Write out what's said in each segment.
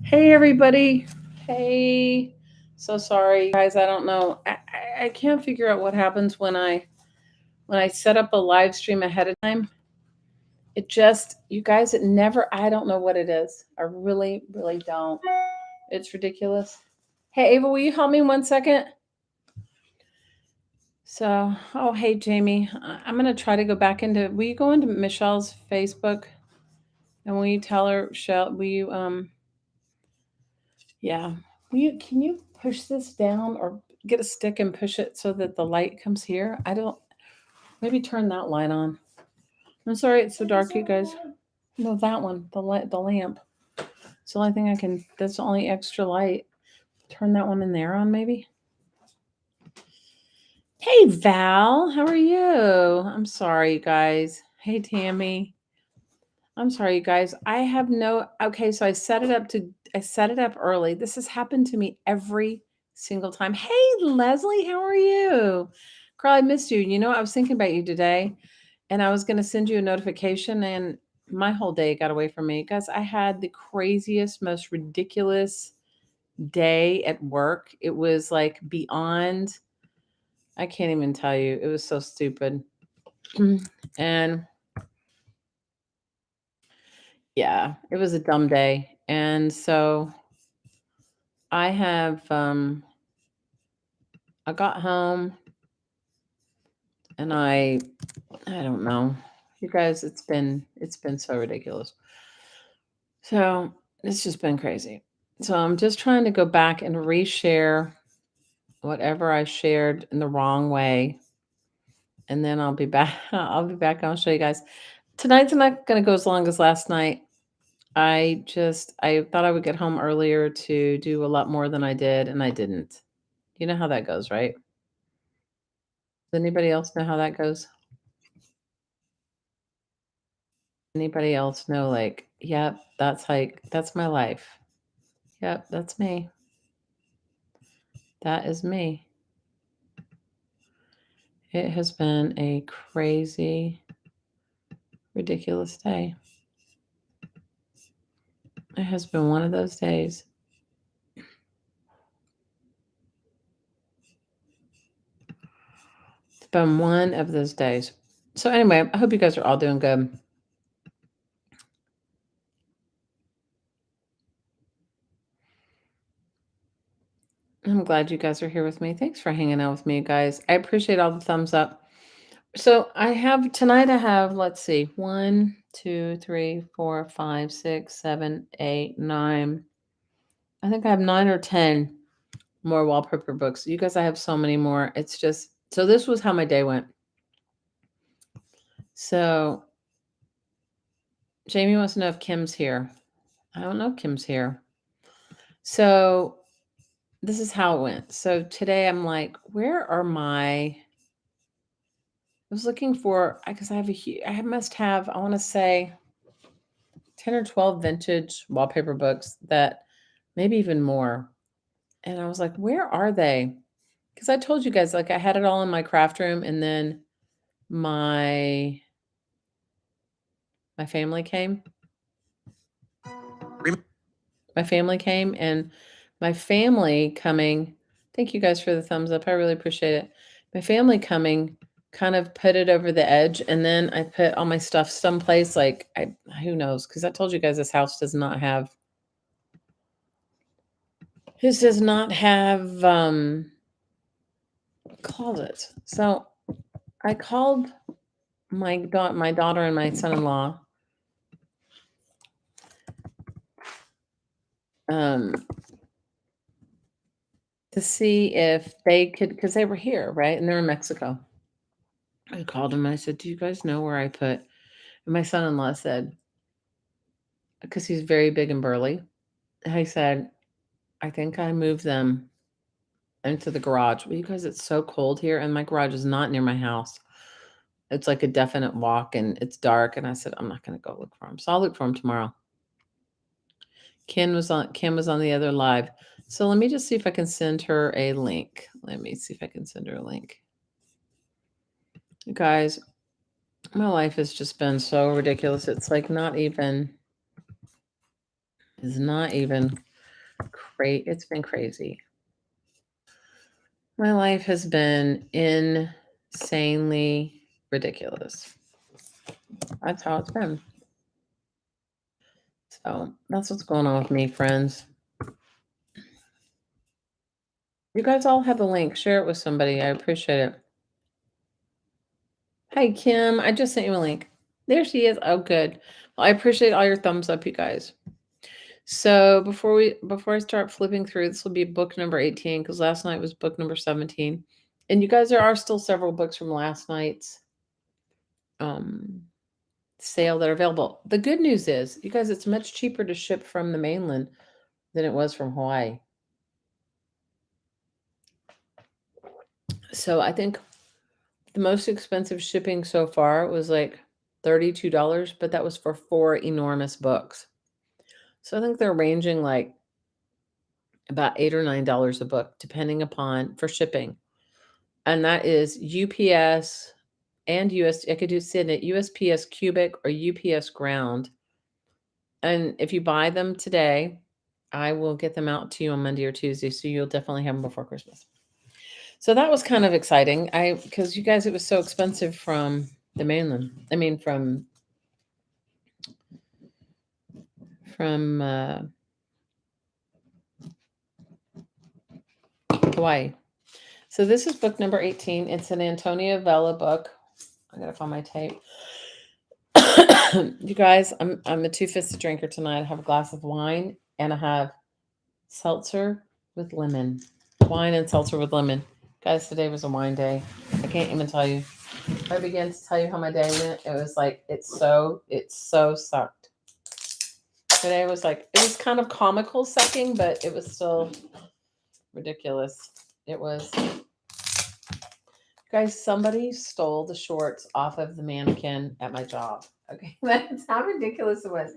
Hey everybody. Hey. So sorry guys, I don't know. I can't figure out what happens when I set up a live stream ahead of time. It just you guys it never I don't know what it is. I really don't. It's ridiculous. Hey Ava, will you help me 1 second? So, oh hey Jamie, I'm gonna try to go back into. Will you go into Michelle's Facebook and will you tell her, Shell? Will you Yeah. Can you push this down or get a stick and push it so that the light comes here? I don't maybe turn that light on. I'm sorry it's so dark, you guys. No, that one, the lamp. It's the only thing I can that's the only extra light. Turn that one in there on maybe. Hey Val, how are you? I'm sorry, you guys. Hey Tammy. I'm sorry, you guys. I have no okay, so I set it up early. This has happened to me every single time. Hey Leslie, how are you? Girl, I missed you. You know, I was thinking about you today and I was gonna send you a notification and my whole day got away from me. Guys, I had the craziest, most ridiculous day at work. It was like beyond, I can't even tell you. It was so stupid. And yeah, it was a dumb day. And so I have I got home and I don't know. You guys, it's been so ridiculous. So, it's just been crazy. So, I'm just trying to go back and reshare whatever I shared in the wrong way and then I'll be back. I'll be back. I'll show you guys. Tonight's not going to go as long as last night. I thought I would get home earlier to do a lot more than I did and I didn't. You know how that goes, right? Does anybody else know how that goes? Anybody else know, like, yep, that's my life. Yep, that's me. That is me. It has been a crazy, ridiculous day. It has been one of those days. It's been one of those days. So anyway, I hope you guys are all doing good. I'm glad you guys are here with me. Thanks for hanging out with me, guys. I appreciate all the thumbs up. So I have, let's see, 1, 2, 3, 4, 5, 6, 7, 8, 9. I think I have 9 or 10 more wallpaper books. You guys, I have so many more. It's just, so this was how my day went. So Jamie wants to know if Kim's here. I don't know if Kim's here. So this is how it went. So today I'm like, where are my, I was looking for, because I must have, I want to say 10 or 12 vintage wallpaper books that maybe even more. And I was like, where are they? Because I told you guys, like, I had it all in my craft room and then my my family came. My family came and my family coming. Thank you guys for the thumbs up. I really appreciate it. My family coming kind of put it over the edge and then I put all my stuff someplace like who knows, because I told you guys this house does not have closets. So I called my daughter and my son-in-law to see if they could, because they were here, right? And they're in Mexico. I called them and I said, do you guys know where I put? And my son-in-law said, because he's very big and burly, he said, I think I moved them into the garage. But you guys, it's so cold here, and my garage is not near my house. It's like a definite walk, and it's dark. And I said, I'm not going to go look for him. So I'll look for him tomorrow. Kim was on the other live. So let me just see if I can send her a link. Let me see if I can send her a link. You guys, my life has just been so ridiculous. It's like not even. great. It's been crazy. My life has been insanely ridiculous. That's how it's been. So that's what's going on with me, friends. You guys all have the link. Share it with somebody. I appreciate it. Hi, Kim. I just sent you a link. There she is. Oh, good. Well, I appreciate all your thumbs up, you guys. So before I start flipping through, this will be book number 18 because last night was book number 17. And you guys, there are still several books from last night's sale that are available. The good news is, you guys, it's much cheaper to ship from the mainland than it was from Hawaii. So I think the most expensive shipping so far was like $32, but that was for 4 enormous books. So I think they're ranging like about $8 or $9 a book, depending upon for shipping. And that is UPS and I could do send it USPS cubic or UPS ground. And if you buy them today, I will get them out to you on Monday or Tuesday. So you'll definitely have them before Christmas. So that was kind of exciting. Because you guys, it was so expensive from the mainland. I mean, from Hawaii. So this is book number 18. It's an Antonia Vella book. I gotta find my tape. You guys, I'm a two-fisted drinker tonight. I have a glass of wine and I have seltzer with lemon. Wine and seltzer with lemon. Guys, today was a wine day. I can't even tell you. If I began to tell you how my day went, it was like it so sucked. Today was like, it was kind of comical sucking, but it was still ridiculous. It was, guys, somebody stole the shorts off of the mannequin at my job. Okay, that's how ridiculous it was.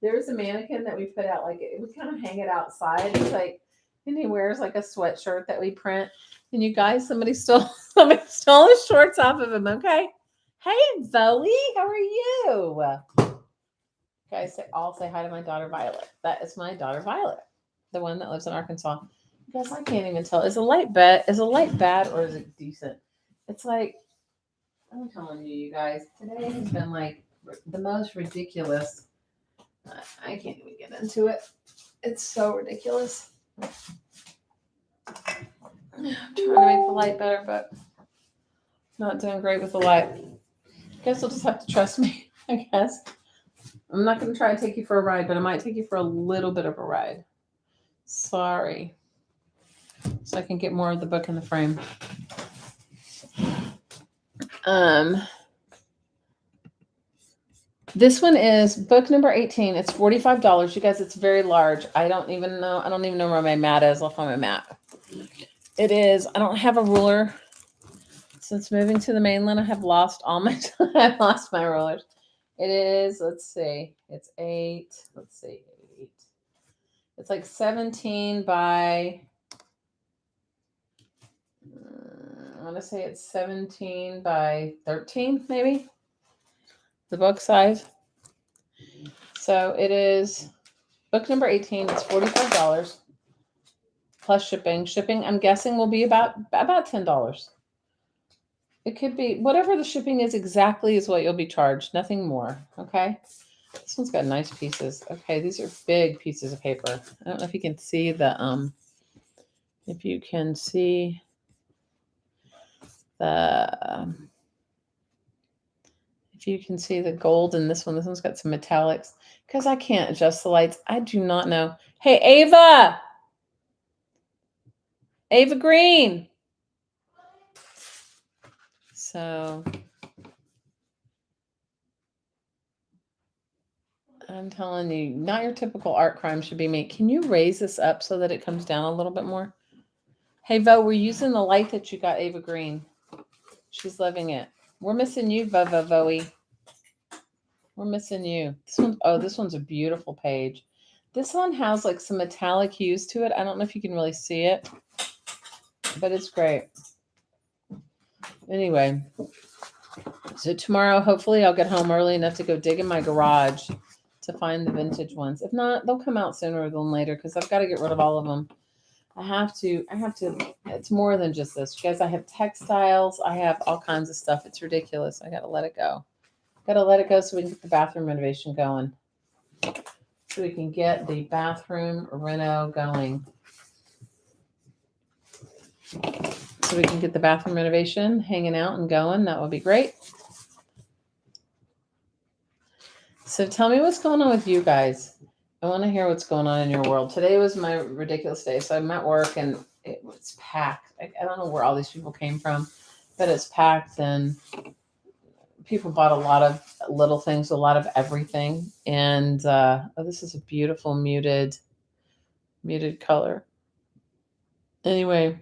There was a mannequin that we put out, like we kind of hang it outside. It's like, and he wears like a sweatshirt that we print. And you guys, somebody stole his shorts off of him. Okay, hey Zoe, how are you? Guys, all say hi to my daughter Violet. That is my daughter Violet, the one that lives in Arkansas. You guys, I can't even tell. Is a light bad or is it decent? It's like, I'm telling you, you guys, today has been like the most ridiculous. I can't even get into it. It's so ridiculous. I'm trying to make the light better, but not doing great with the light. I guess you'll just have to trust me, I guess. I'm not going to try to take you for a ride, but I might take you for a little bit of a ride. Sorry. So I can get more of the book in the frame. This one is book number 18. It's $45. You guys, it's very large. I don't even know where my mat is. I'll find my mat. It is. I don't have a ruler. Since moving to the mainland, I have lost all my I've lost my rulers. It is, let's see. It's 8. Let's see. 8. It's like 17 by I want to say it's 17 by 13, maybe. The book size. So it is book number 18. It's $45 plus shipping. Shipping, I'm guessing, will be about $10. It could be whatever the shipping is exactly is what you'll be charged. Nothing more. Okay. This one's got nice pieces. Okay, these are big pieces of paper. I don't know if you can see the if you can see the gold in this one. This one's got some metallics. Because I can't adjust the lights. I do not know. Hey, Ava! Ava Green! So I'm telling you, not your typical art crime should be made. Can you raise this up so that it comes down a little bit more? Hey, Vo, we're using the light that you got, Ava Green. She's loving it. We're missing you, Voe. We're missing you. This one's a beautiful page. This one has like some metallic hues to it. I don't know if you can really see it, but it's great. Anyway, so tomorrow, hopefully I'll get home early enough to go dig in my garage to find the vintage ones. If not, they'll come out sooner than later because I've got to get rid of all of them. I have to, it's more than just this. You guys, I have textiles. I have all kinds of stuff. It's ridiculous. I got to let it go. Got to let it go so we can get the bathroom renovation going. So we can get the bathroom reno going. So we can get the bathroom renovation hanging out and going. That would be great. So tell me what's going on with you guys. I want to hear what's going on in your world. Today was my ridiculous day. So I'm at work and it was packed. I don't know where all these people came from, but it's packed and people bought a lot of little things, a lot of everything. And this is a beautiful muted color. Anyway,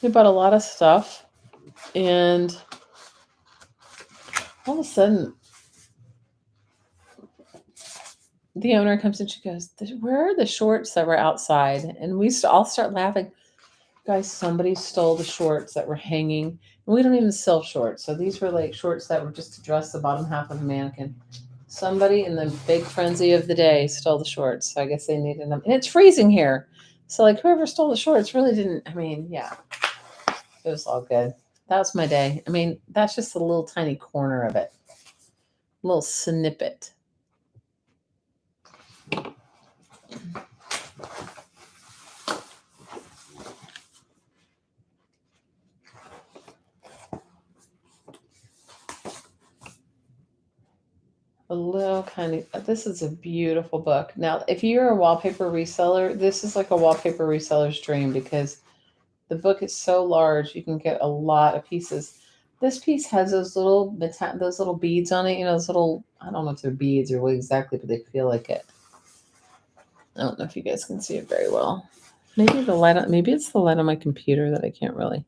they bought a lot of stuff and all of a sudden the owner comes and she goes, "Where are the shorts that were outside?" And we all start laughing. Guys, somebody stole the shorts that were hanging. And we don't even sell shorts. So these were like shorts that were just to dress the bottom half of a mannequin. Somebody in the big frenzy of the day stole the shorts. So I guess they needed them. And it's freezing here. So like whoever stole the shorts really didn't, yeah, it was all good. That was my day. That's just a little tiny corner of it. A little snippet. A little kind of, this is a beautiful book. Now, if you're a wallpaper reseller, this is like a wallpaper reseller's dream because the book is so large, you can get a lot of pieces. This piece has those little beads on it, those little, I don't know if they're beads or what exactly, but they feel like it. I don't know if you guys can see it very well. Maybe it's the light on my computer that I can't really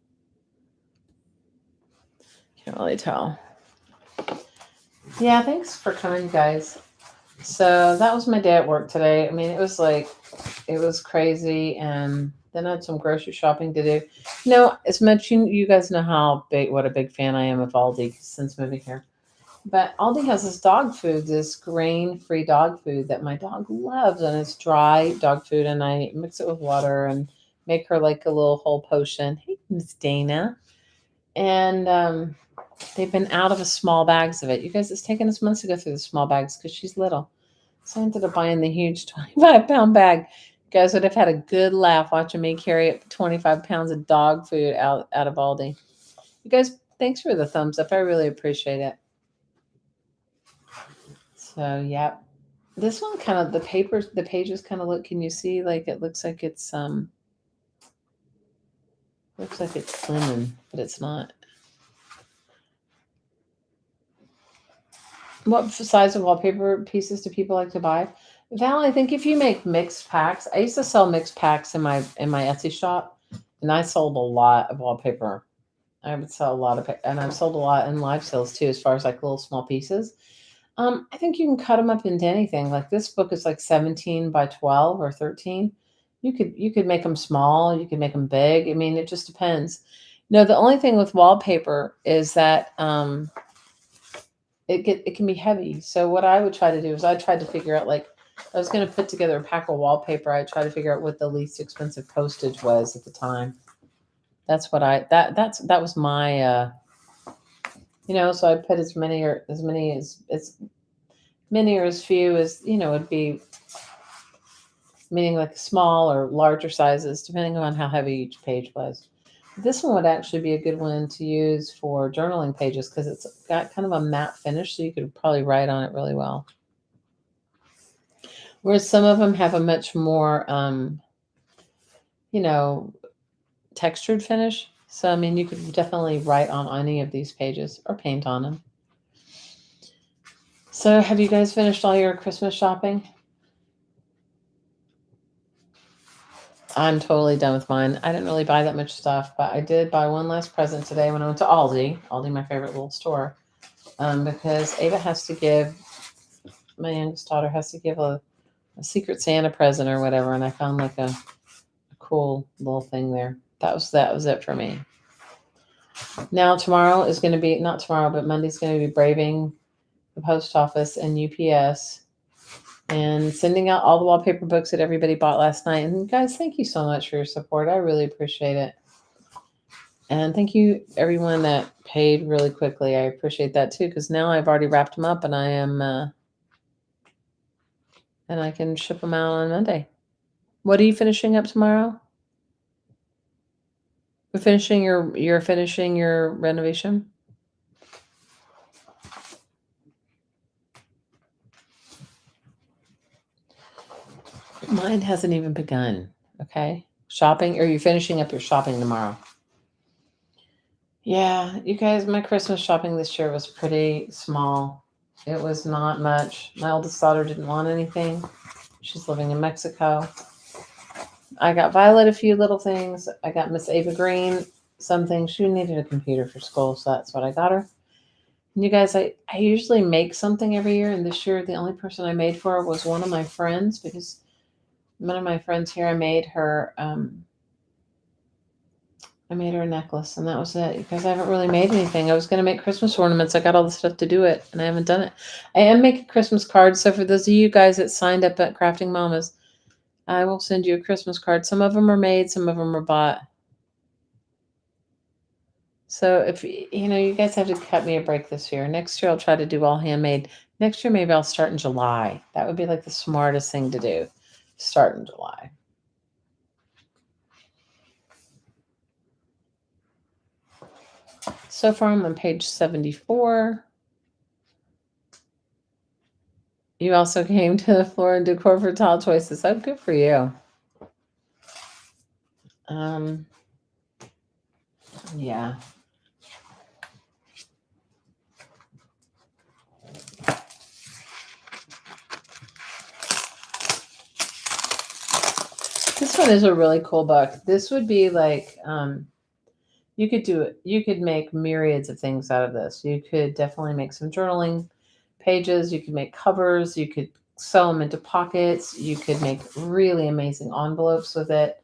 tell. Yeah, thanks for coming, guys. So that was my day at work today. It was crazy, and then I had some grocery shopping to do. As much you guys know what a big fan I am of Aldi since moving here. But Aldi has this dog food, this grain-free dog food that my dog loves, and it's dry dog food, and I mix it with water and make her like a little whole potion. Hey, Miss Dana. And they've been out of the small bags of it. You guys, it's taken us months to go through the small bags because she's little. So I ended up buying the huge 25-pound bag. You guys would have had a good laugh watching me carry 25 pounds of dog food out of Aldi. You guys, thanks for the thumbs up. I really appreciate it. So, yeah. This one kind of, the pages kind of look, can you see? Like, it looks like it's linen, but it's not. What size of wallpaper pieces do people like to buy? Val, I think if you make mixed packs, I used to sell mixed packs in my Etsy shop, and I sold a lot of wallpaper. I would sell a lot of, and I've sold a lot in live sales too, as far as like little small pieces. I think you can cut them up into anything. Like this book is like 17 by 12 or 13. You could make them small. You could make them big. It just depends. No, the only thing with wallpaper is that it can be heavy. So what I would try to do is I tried to figure out, like, I was going to put together a pack of wallpaper. I tried to figure out what the least expensive postage was at the time. That's what that was my so I put as many or as few as would be, meaning like small or larger sizes depending on how heavy each page was. This one would actually be a good one to use for journaling pages because it's got kind of a matte finish, so you could probably write on it really well. Whereas some of them have a much more, textured finish. So, you could definitely write on any of these pages or paint on them. So, have you guys finished all your Christmas shopping? I'm totally done with mine. I didn't really buy that much stuff, but I did buy one last present today when I went to Aldi. Aldi, my favorite little store, because Ava has to give, my youngest daughter has to give a Secret Santa present or whatever, and I found like a cool little thing there. That was it for me. Now tomorrow is going to be, not tomorrow, but Monday's going to be braving the post office and UPS, and sending out all the wallpaper books that everybody bought last night. And guys, thank you so much for your support. I really appreciate it. And thank you everyone that paid really quickly. I appreciate that too, because now I've already wrapped them up and I am and I can ship them out on Monday. What are you finishing up tomorrow? You're finishing your renovation? Mine hasn't even begun. Okay. Shopping, or are you finishing up your shopping tomorrow? Yeah, you guys, my Christmas shopping this year was pretty small. It was not much. My oldest daughter didn't want anything. She's living in Mexico. I got Violet a few little things. I got Miss Ava Green some things. She needed a computer for school, so that's what I got her. And you guys, I usually make something every year, and this year the only person I made for her was one of my friends, because one of my friends here, I made her a necklace, and that was it. Because I haven't really made anything. I was going to make Christmas ornaments. I got all the stuff to do it, and I haven't done it. I am making Christmas cards. So for those of you guys that signed up at Crafting Mamas, I will send you a Christmas card. Some of them are made, some of them are bought. So if you guys have to cut me a break this year. Next year I'll try to do all handmade. Next year maybe I'll start in July. That would be like the smartest thing to do. Start in July. So far I'm on page 74. You also came to the floor and decor for tile choices. Oh, good for you. Yeah. This one is a really cool book. This would be like, you could do it. You could make myriads of things out of this. You could definitely make some journaling pages. You could make covers. You could sew them into pockets. You could make really amazing envelopes with it.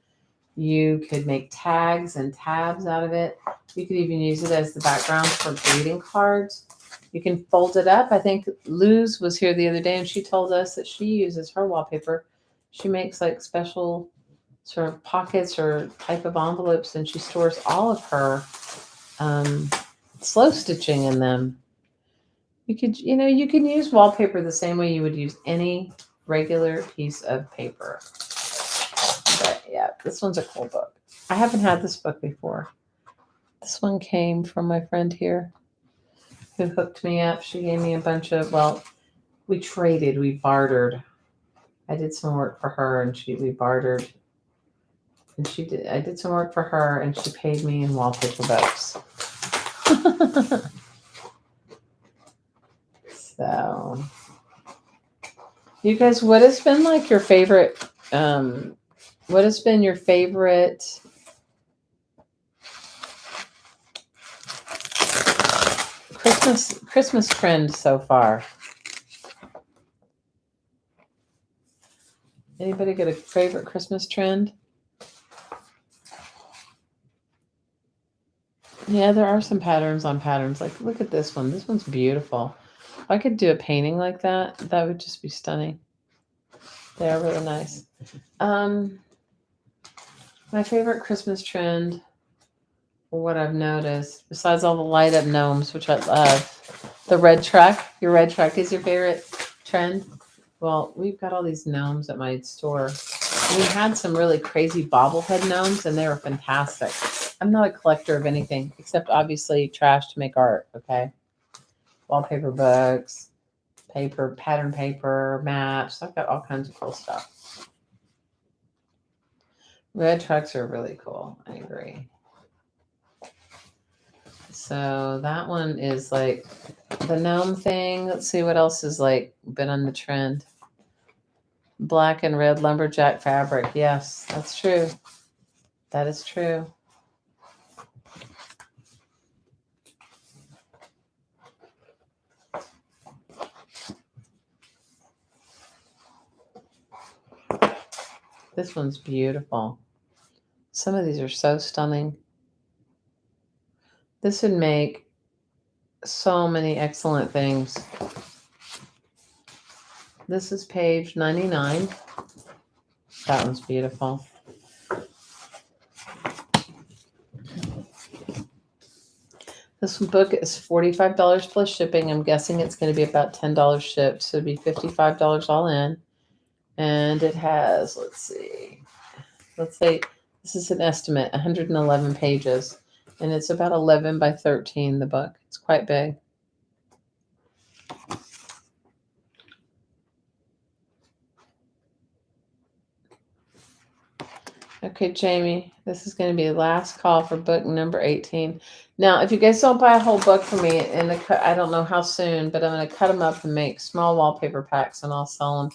You could make tags and tabs out of it. You could even use it as the background for greeting cards. You can fold it up. I think Luz was here the other day and she told us that she uses her wallpaper. She makes like special sort of pockets or type of envelopes, and she stores all of her slow stitching in them. You can use wallpaper the same way you would use any regular piece of paper. But yeah, this one's a cool book. I haven't had this book before. This one came from my friend here who hooked me up. She gave me a bunch of, we traded, we bartered. I did some work for her and we bartered. And I did some work for her and she paid me in wallpaper books. So, you guys, what has been like your favorite, what has been your favorite Christmas trend so far? Anybody got a favorite Christmas trend? Yeah, there are some patterns on patterns. Like, look at this one. This one's beautiful. If I could do a painting like that, that would just be stunning. They are really nice. My favorite Christmas trend, or what I've noticed, besides all the light up gnomes, which I love, the red truck. Your red truck is your favorite trend? Well, we've got all these gnomes at my store. We had some really crazy bobblehead gnomes, and they were fantastic. I'm not a collector of anything except obviously trash to make art. Okay, wallpaper books, paper, pattern paper, maps. I've got all kinds of cool stuff. Red trucks are really cool. I agree. So that one is like the gnome thing. Let's see what else has like been on the trend. Black and red lumberjack fabric. Yes, that's true. That is true. This one's beautiful. Some of these are so stunning. This would make so many excellent things. This is page 99. That one's beautiful. This book is $45 plus shipping. I'm guessing it's going to be about $10 shipped, so it'd be $55 all in. And it has, let's say this is an estimate, 111 pages, and it's about 11 by 13, the book. It's quite big. Okay, Jamie, this is going to be the last call for book number 18. Now, if you guys don't buy a whole book for me, I don't know how soon, but I'm going to cut them up and make small wallpaper packs, and I'll sell them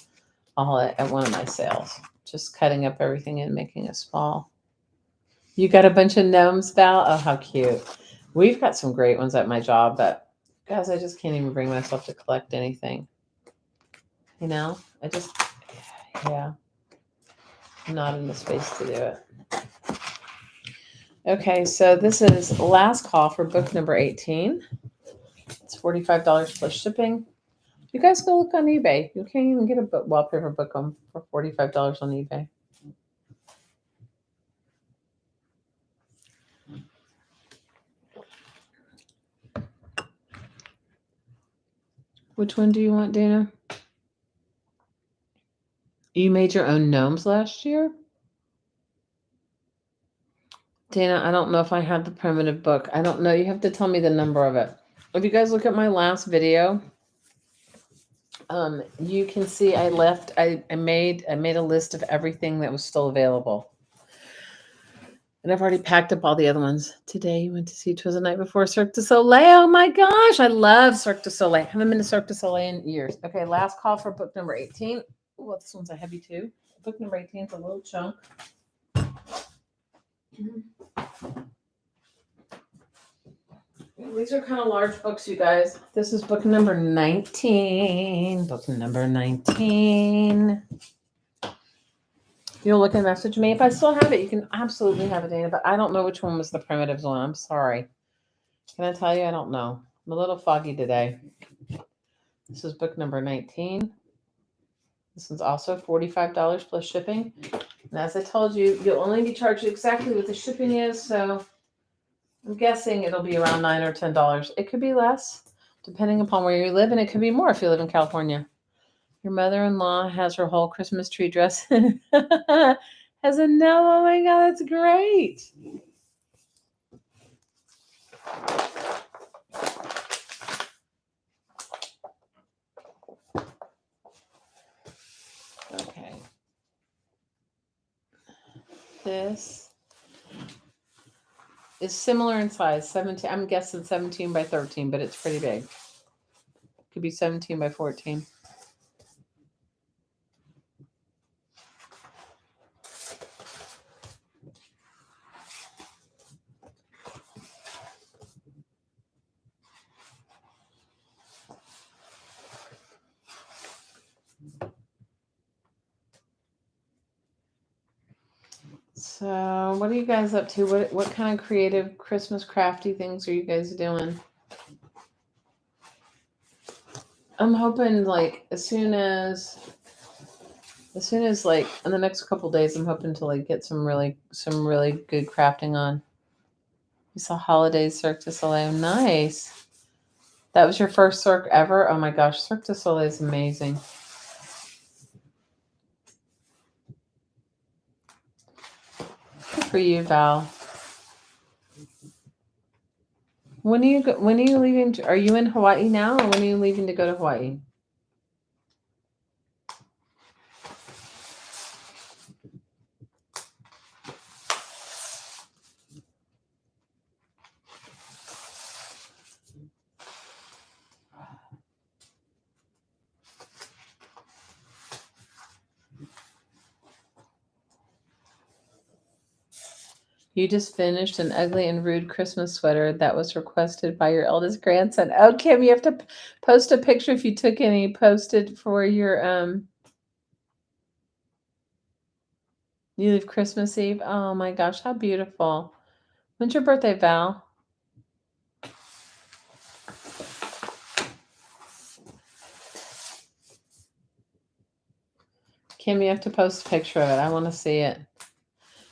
all at one of my sales. Just cutting up everything and making it small. You got a bunch of gnomes, Val? Oh, how cute. We've got some great ones at my job, but guys, I just can't even bring myself to collect anything. You know, yeah, I'm not in the space to do it. Okay, so this is last call for book number 18. It's $45 plus shipping. You guys go look on eBay. You can't even get a wallpaper book for $45 on eBay. Which one do you want, Dana? You made your own gnomes last year? Dana, I don't know if I have the primitive book. I don't know. You have to tell me the number of it. If you guys look at my last video, you can see I made a list of everything that was still available. And I've already packed up all the other ones. Today you went to see Twas the Night Before Cirque du Soleil. Oh my gosh, I love Cirque du Soleil. I haven't been to Cirque du Soleil in years. Okay, last call for book number 18. Well, this one's a heavy too. Book number 18 is a little chunk. These are kind of large books, you guys. This is book number 19. Book number 19. You'll look and message me. If I still have it, you can absolutely have it, Dana, but I don't know which one was the primitives one. I'm sorry. Can I tell you? I don't know. I'm a little foggy today. This is book number 19. This one's also $45 plus shipping. And as I told you, you'll only be charged exactly what the shipping is, so I'm guessing it'll be around $9 or $10. It could be less, depending upon where you live, and it could be more if you live in California. Your mother-in-law has her whole Christmas tree dress. Has a no. Oh my God, that's great. Okay. This is similar in size. 17. I'm guessing 17 by 13, but it's pretty big. Could be 17 by 14. So, what are you guys up to? What kind of creative Christmas crafty things are you guys doing? I'm hoping like as soon as like in the next couple days, I'm hoping to like get some really good crafting on. You saw Holidays Cirque du Soleil. Nice. That was your first Cirque ever? Oh my gosh, Cirque du Soleil is amazing. Good for you, Val. When are you leaving? Are you in Hawaii now, or when are you leaving to go to Hawaii? You just finished an ugly and rude Christmas sweater that was requested by your eldest grandson. Oh, Kim, you have to post a picture if you took any. Post it for your You leave Christmas Eve. Oh my gosh, how beautiful! When's your birthday, Val? Kim, you have to post a picture of it. I want to see it.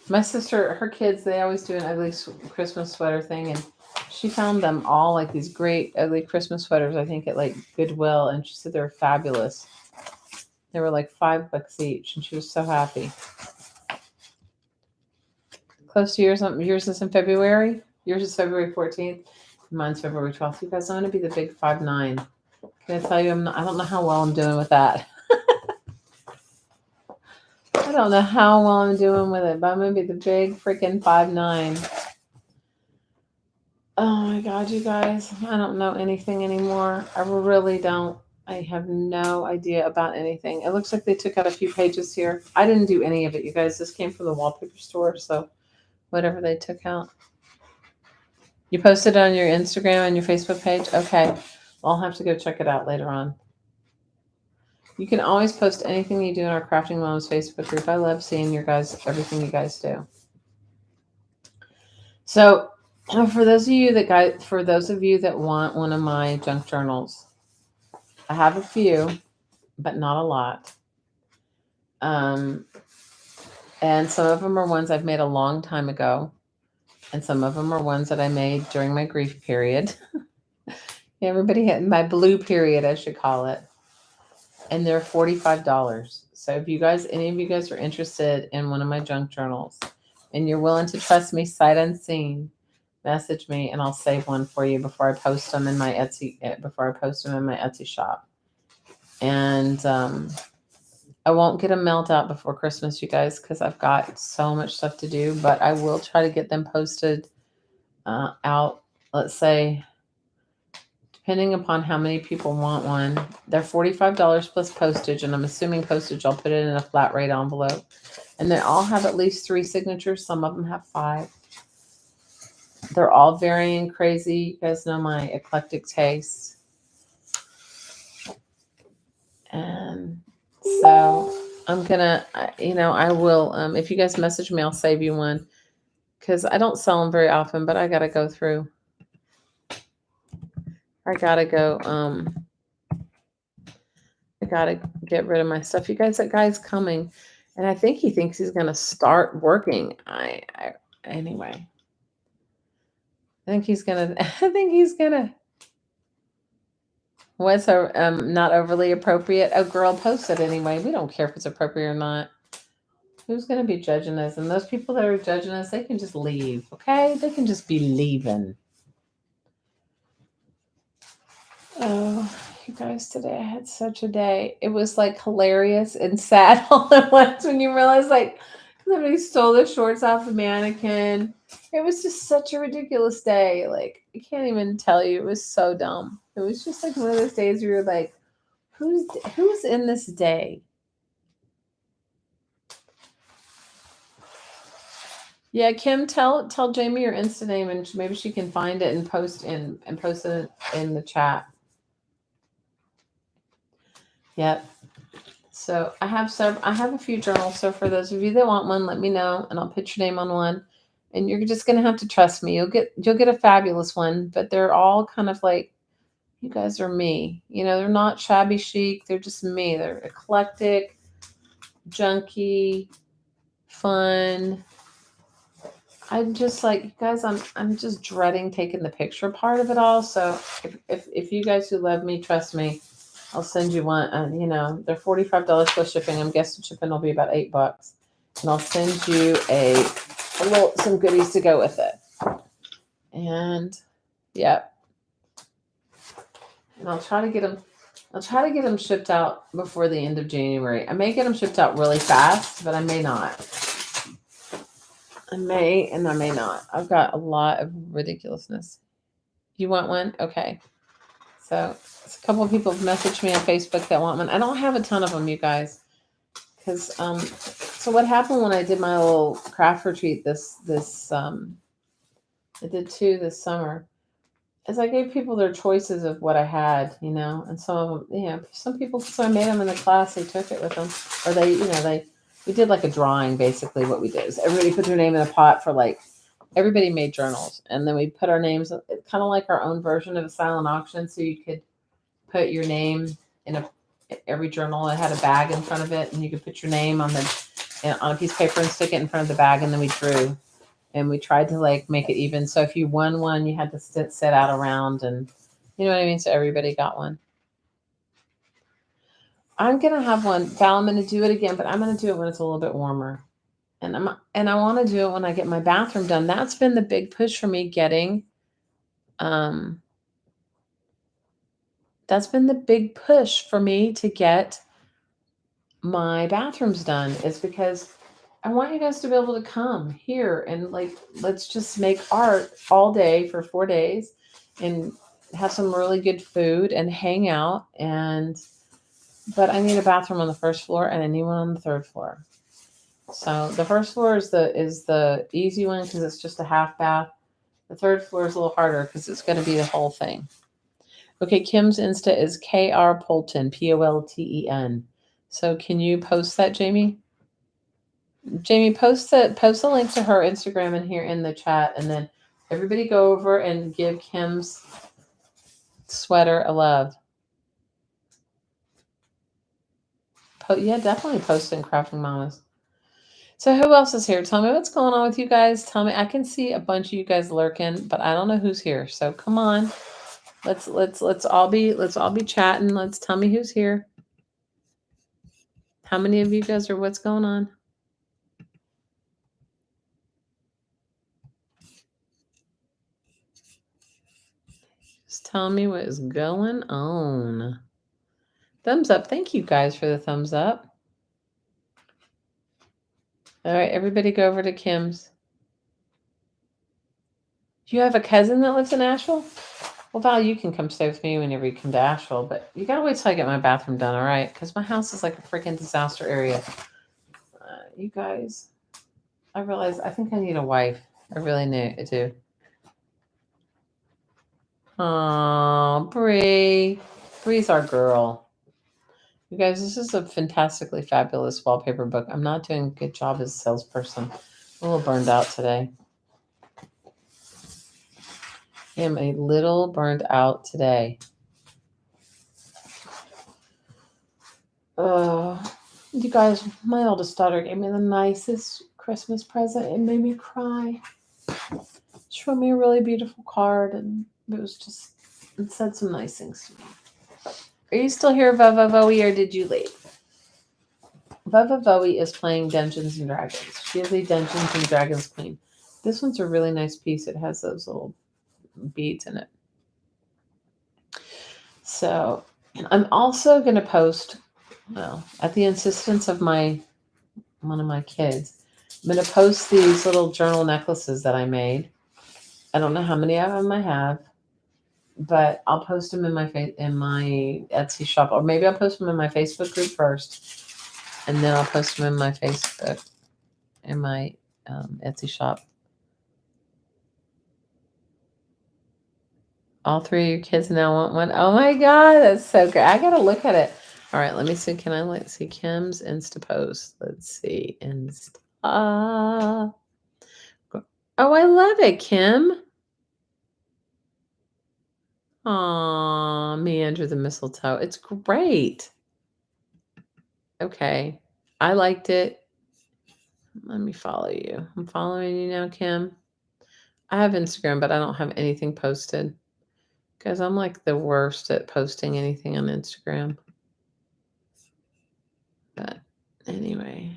My sister, her kids, they always do an ugly Christmas sweater thing, and she found them all like these great ugly Christmas sweaters. I think at like Goodwill, and she said they were fabulous. They were like $5 each, and she was so happy. Close to yours. Yours is in February. Yours is February 14th. Mine's February 12th. You guys, I'm gonna be the big 5'9". Can I tell you? I don't know how well I'm doing with that. I don't know how well I'm doing with it, but I'm gonna be the big freaking 5'9". Oh my God, you guys! I don't know anything anymore. I really don't. I have no idea about anything. It looks like they took out a few pages here. I didn't do any of it, you guys. This came from the wallpaper store, so whatever they took out. You posted it on your Instagram and your Facebook page? Okay. I'll have to go check it out later on. You can always post anything you do in our Crafting Moms Facebook group. I love seeing everything you guys do. So for those of you that want one of my junk journals, I have a few, but not a lot. And some of them are ones I've made a long time ago. And some of them are ones that I made during my grief period. Everybody had my blue period, I should call it. And they're $45. So if any of you guys are interested in one of my junk journals and you're willing to trust me sight unseen, message me and I'll save one for you before I post them in my Etsy shop. And I won't get them mailed out before Christmas, you guys, because I've got so much stuff to do, but I will try to get them posted out, let's say, depending upon how many people want one. They're $45 plus postage, and I'm assuming postage, I'll put it in a flat rate envelope. And they all have at least 3 signatures. Some of them have 5. They're all varying crazy. You guys know my eclectic taste. And so I'm gonna, I will, if you guys message me, I'll save you one, because I don't sell them very often, but I gotta go through. I gotta get rid of my stuff. You guys, that guy's coming, and I think he thinks he's gonna start working. Anyway. I think he's gonna. What's not overly appropriate? Oh, girl, post it anyway. We don't care if it's appropriate or not. Who's gonna be judging us? And those people that are judging us, they can just leave. Okay, they can just be leaving. Oh, you guys, today I had such a day. It was like hilarious and sad all at once when you realize like somebody stole the shorts off the mannequin. It was just such a ridiculous day. Like, I can't even tell you. It was so dumb. It was just like one of those days where you're like, who's in this day? Yeah, Kim, tell Jamie your Insta name and maybe she can find it and post it in the chat. Yep. So I have a few journals. So for those of you that want one, let me know and I'll put your name on one. And you're just gonna have to trust me. You'll get a fabulous one, but they're all kind of like, you guys are me. They're not shabby chic. They're just me. They're eclectic, junky, fun. I'm just like, you guys, I'm just dreading taking the picture part of it all. So if you guys who love me, trust me, I'll send you one. They're $45 plus shipping. I'm guessing shipping will be about $8. And I'll send you some goodies to go with it. And yep. And I'll try to get them shipped out before the end of January. I may get them shipped out really fast, but I may not. I may and I may not. I've got a lot of ridiculousness. You want one? Okay. So a couple of people have messaged me on Facebook that want one. I don't have a ton of them, you guys. Because so what happened when I did my little craft retreat I did 2 this summer, is I gave people their choices of what I had, and some of them, some people, so I made them in the class, they took it with them, or we did like a drawing. Basically what we did is everybody put their name in a pot for everybody made journals, and then we put our names, kind of like our own version of a silent auction, so you could put your name in every journal, it had a bag in front of it, and you could put your name on a piece of paper and stick it in front of the bag, and then we drew. And we tried to like make it even. So if you won one, you had to sit out around, and you know what I mean? So everybody got one. I'm going to have one. Val, I'm going to do it again, but I'm going to do it when it's a little bit warmer. And I want to do it when I get my bathroom done. That's been the big push for me getting, that's been the big push for me to get my bathrooms done, is because I want you guys to be able to come here and like, let's just make art all day for 4 days and have some really good food and hang out. But I need a bathroom on the first floor and I need one on the third floor. So the first floor is the easy one because it's just a half bath. The third floor is a little harder because it's going to be the whole thing. Okay, Kim's Insta is KR Polten, Polten. So can you post that, Jamie? Jamie, post the link to her Instagram in here in the chat, and then everybody go over and give Kim's sweater a love. Yeah, definitely post it in Crafting Mamas. So who else is here? Tell me what's going on with you guys. Tell me. I can see a bunch of you guys lurking, but I don't know who's here. So come on, let's all be chatting. Let's tell me who's here. How many of you guys are? What's going on? Just tell me what is going on. Thumbs up. Thank you guys for the thumbs up. All right, everybody go over to Kim's. Do you have a cousin that lives in Asheville? Well, Val, you can come stay with me whenever you come to Asheville, but you gotta wait till I get my bathroom done, all right? Because my house is like a freaking disaster area. You guys, I realize I think I need a wife. I really do. Oh, Bree. Bree's our girl. You guys, this is a fantastically fabulous wallpaper book. I'm not doing a good job as a salesperson. I'm a little burned out today. I am a little burned out today. You guys, my oldest daughter gave me the nicest Christmas present. It made me cry. She wrote me a really beautiful card, and it said some nice things to me. Are you still here, Voe, or did you leave? Voe is playing Dungeons and Dragons. She is a Dungeons and Dragons queen. This one's a really nice piece. It has those little beads in it. So I'm also going to post, well, at the insistence of one of my kids, I'm going to post these little journal necklaces that I made. I don't know how many of them I have, but I'll post them in my Etsy shop, or maybe I'll post them in my Facebook group first, and then I'll post them in my Facebook, in my Etsy shop. All three of your kids now want one. Oh my God, that's so good. I gotta look at it. All right, let me see. Let's see Kim's Insta post. Let's see Insta. Oh, I love it, Kim. Aw, me under the mistletoe. It's great. Okay. I liked it. Let me follow you. I'm following you now, Kim. I have Instagram, but I don't have anything posted because I'm like the worst at posting anything on Instagram. But anyway.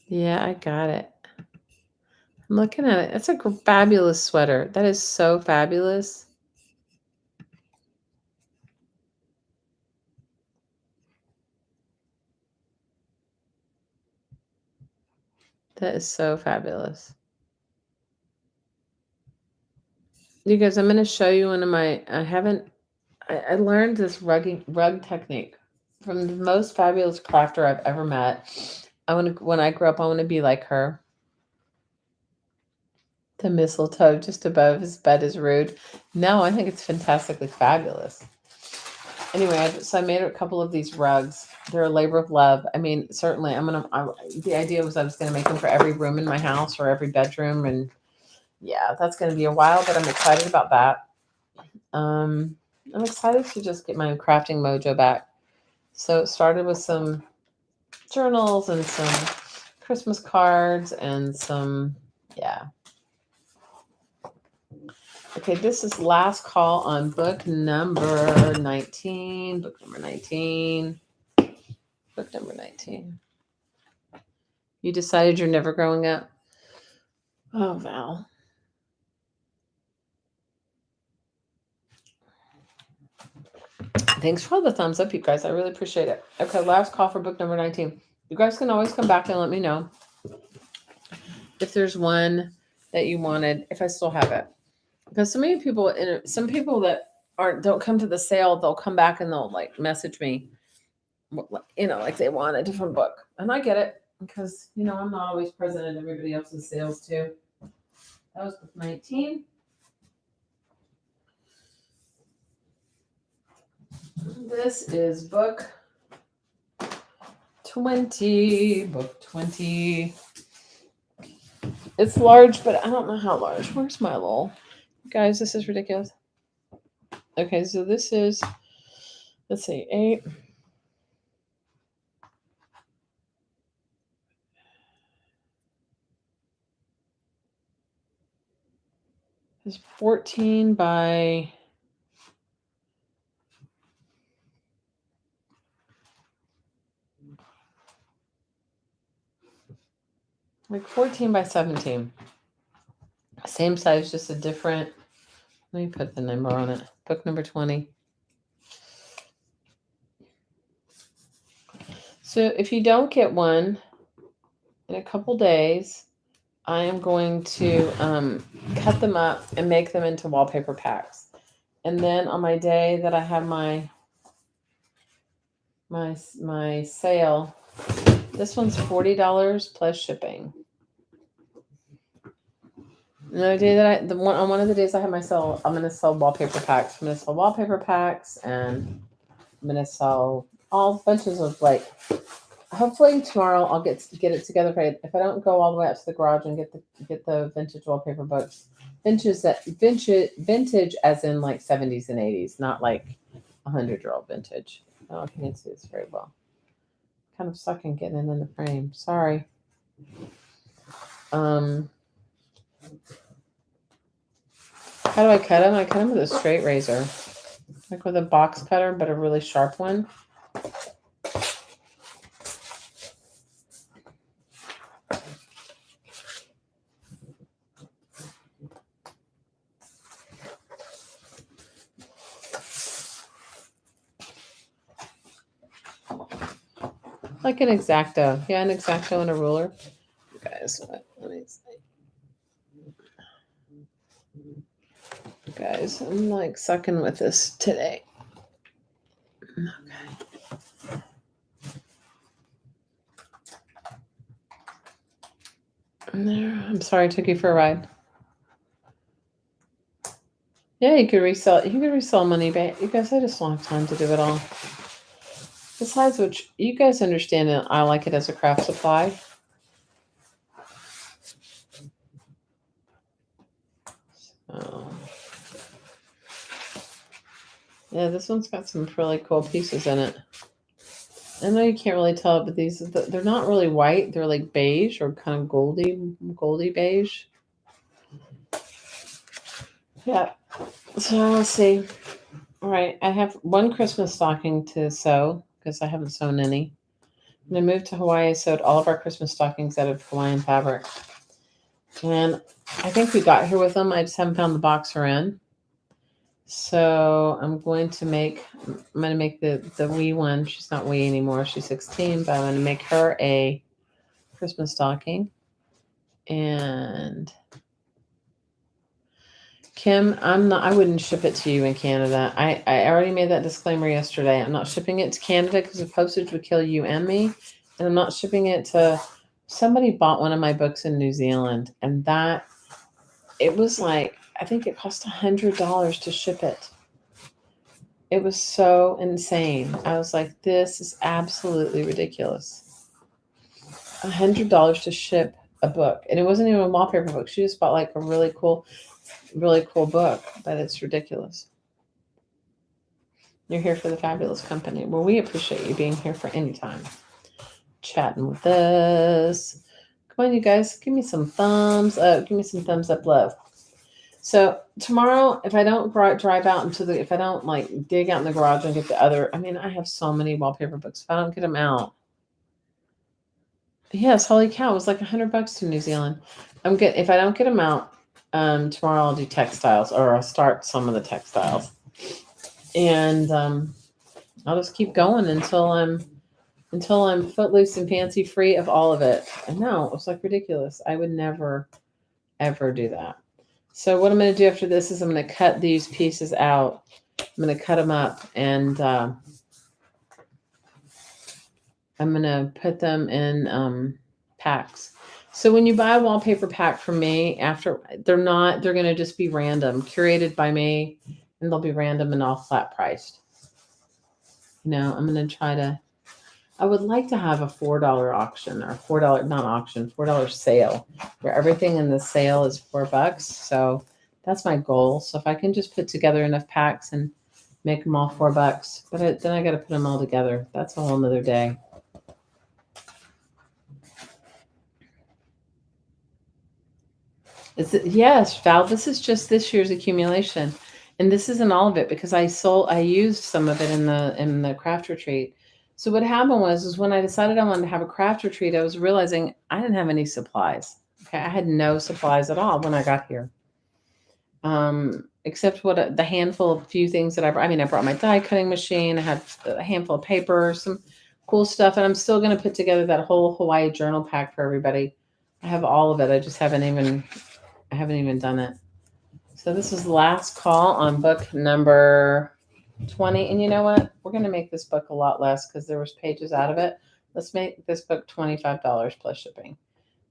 Yeah, I got it. I'm looking at it. That's a fabulous sweater. That is so fabulous. That is so fabulous. You guys, I'm going to show you one of my, I learned this rug technique from the most fabulous crafter I've ever met. When I grow up, I want to be like her. The mistletoe just above his bed is rude. No, I think it's fantastically fabulous. Anyway, so I made a couple of these rugs. They're a labor of love. I mean, certainly, the idea was I was gonna make them for every room in my house or every bedroom, and yeah, that's gonna be a while, but I'm excited about that. Um, I'm excited to just get my crafting mojo back. So it started with some journals and some Christmas cards and some, yeah. Okay, this is last call on book number 19. Book number 19. Book number 19. You decided you're never growing up? Oh, Val. Thanks for all the thumbs up, you guys. I really appreciate it. Okay, last call for book number 19. You guys can always come back and let me know if there's one that you wanted, if I still have it. Because so many people, some people that don't come to the sale, they'll come back and they'll like message me, like they want a different book. And I get it because, I'm not always present at everybody else's sales too. That was book 19. This is book 20. Book 20. It's large, but I don't know how large. Where's my little... Guys, this is ridiculous. Okay, so this is, let's see, 8. It's 14 by... like 14 by 17. Same size, just a different... Let me put the number on it. Book number 20. So if you don't get one in a couple days, I am going to cut them up and make them into wallpaper packs. And then on my day that I have my sale, this one's $40 plus shipping. Another day that on one of the days I have my sale, I'm gonna sell wallpaper packs. I'm gonna sell wallpaper packs, and I'm gonna sell all bunches of hopefully tomorrow I'll get it together. If I don't go all the way up to the garage and get the vintage wallpaper books, vintage as in like 70s and 80s, not like 100-year-old vintage. I don't know if you can see this very well. Kind of sucking getting it in the frame. Sorry. How do I cut them? I cut them with a straight razor, like with a box cutter, but a really sharp one. Like an X-Acto. Yeah, an X-Acto and a ruler. Guys, let me see. Guys, I'm like sucking with this today. Okay. There. I'm sorry I took you for a ride. Yeah, you could resell money back. You guys, I just don't have time to do it all. Besides which, you guys understand that I like it as a craft supply. So, yeah, this one's got some really cool pieces in it. I know you can't really tell, but they're not really white. They're like beige or kind of goldy beige. Yeah. So let's see. All right, I have one Christmas stocking to sew because I haven't sewn any. When I moved to Hawaii, I sewed all of our Christmas stockings out of Hawaiian fabric. And I think we got here with them. I just haven't found the box we're in. So I'm going to make the wee one. She's not wee anymore. She's 16, but I'm going to make her a Christmas stocking. And Kim, I wouldn't ship it to you in Canada. I already made that disclaimer yesterday. I'm not shipping it to Canada because the postage would kill you and me. And I'm not shipping it to... Somebody bought one of my books in New Zealand, and it was like, I think it cost $100 to ship it. It was so insane. I was like, this is absolutely ridiculous. $100 to ship a book. And it wasn't even a wallpaper book. She just bought like a really cool book, but it's ridiculous. You're here for the fabulous company. Well, we appreciate you being here for any time. Chatting with us. Come on, you guys. Give me some thumbs up. Give me some thumbs up love. So tomorrow, if I don't drive out if I don't like dig out in the garage and get the other, I mean, I have so many wallpaper books. If I don't get them out, yes, holy cow, it was like $100 to New Zealand. If I don't get them out, tomorrow I'll do textiles, or I'll start some of the textiles, and I'll just keep going until I'm footloose and fancy free of all of it. I know it was like ridiculous. I would never ever do that. So what I'm going to do after this is I'm going to cut these pieces out. I'm going to cut them up, and I'm going to put them in packs. So when you buy a wallpaper pack from me, they're going to just be random, curated by me, and they'll be random and all flat priced. I'm going to I would like to have a $4 auction, or not auction, $4 sale, where everything in the sale is $4. So that's my goal. So if I can just put together enough packs and make them all $4, but then I got to put them all together. That's a whole nother day. Yes, Val, this is just this year's accumulation. And this isn't all of it, because I used some of it in the craft retreat. So what happened was when I decided I wanted to have a craft retreat, I was realizing I didn't have any supplies. Okay. I had no supplies at all when I got here. Except the handful of few things that I brought. I mean, I brought my die cutting machine. I had a handful of paper, some cool stuff. And I'm still going to put together that whole Hawaii journal pack for everybody. I have all of it. I just haven't even done it. So this is the last call on book number 20. And you know what? We're going to make this book a lot less because there was pages out of it. Let's make this book $25 plus shipping,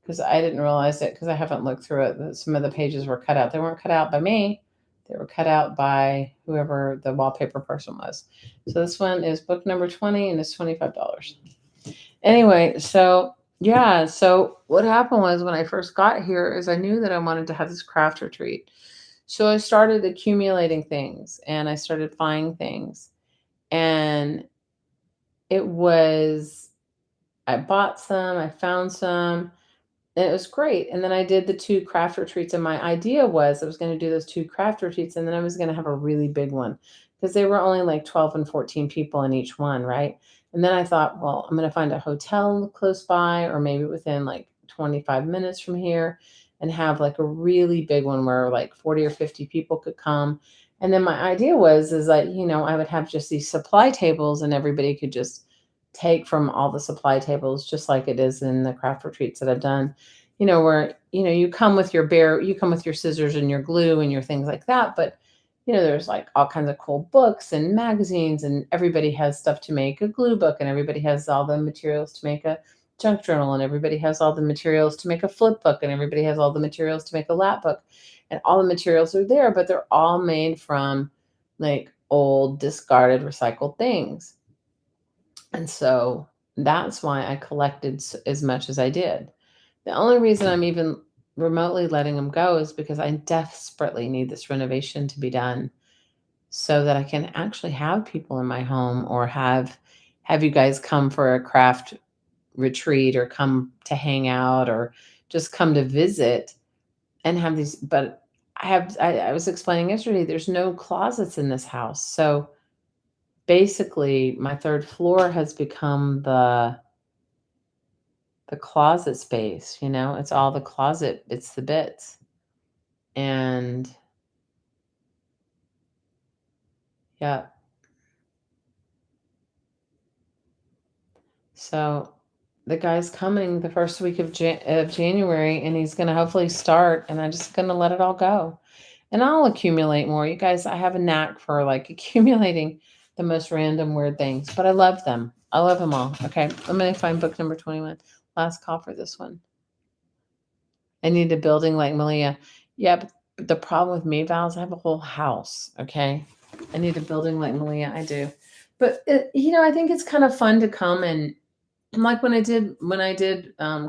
because I didn't realize it, because I haven't looked through it. Some of the pages were cut out. They weren't cut out by me. They were cut out by whoever the wallpaper person was. So this one is book number 20, and it's $25. Anyway, so yeah, so what happened was when I first got here is I knew that I wanted to have this craft retreat. So I started accumulating things, and I started finding things. And I bought some, I found some, and it was great. And then I did the 2 craft retreats, and my idea was I was going to do those 2 craft retreats, and then I was going to have a really big one, because they were only like 12 and 14 people in each one, right? And then I thought, well, I'm going to find a hotel close by, or maybe within like 25 minutes from here, and have like a really big one where like 40 or 50 people could come. And then my idea is that, I would have just these supply tables, and everybody could just take from all the supply tables, just like it is in the craft retreats that I've done, where, you come with your scissors and your glue and your things like that. But, there's like all kinds of cool books and magazines, and everybody has stuff to make a glue book, and everybody has all the materials to make a junk journal, and everybody has all the materials to make a flip book, and everybody has all the materials to make a lap book, and all the materials are there, but they're all made from like old, discarded, recycled things. And so that's why I collected as much as I did. The only reason I'm even remotely letting them go is because I desperately need this renovation to be done, so that I can actually have people in my home, or have you guys come for a craft retreat, or come to hang out, or just come to visit and have these. But I was explaining yesterday, there's no closets in this house. So basically my 3rd floor has become the closet space. It's all the closet, it's the bits. And yeah. So the guy's coming the first week of January, and he's going to hopefully start, and I'm just going to let it all go. And I'll accumulate more. You guys, I have a knack for like accumulating the most random weird things, but I love them. I love them all. Okay. I'm going to find book number 21. Last call for this one. I need a building like Malia. Yeah, but the problem with me, Val, is I have a whole house. Okay. I need a building like Malia. I do. But I think it's kind of fun to come and like when I did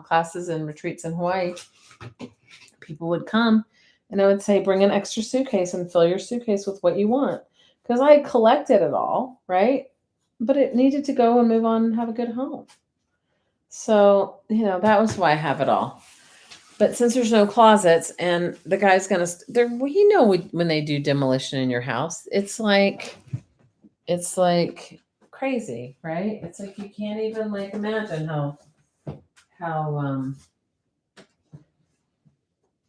classes and retreats in Hawaii, people would come and I would say, bring an extra suitcase and fill your suitcase with what you want. Because I collected it all, right? But it needed to go and move on and have a good home. So, that was why I have it all. But since there's no closets and the guy's gonna, when they do demolition in your house, it's like crazy, right? It's like you can't even like imagine how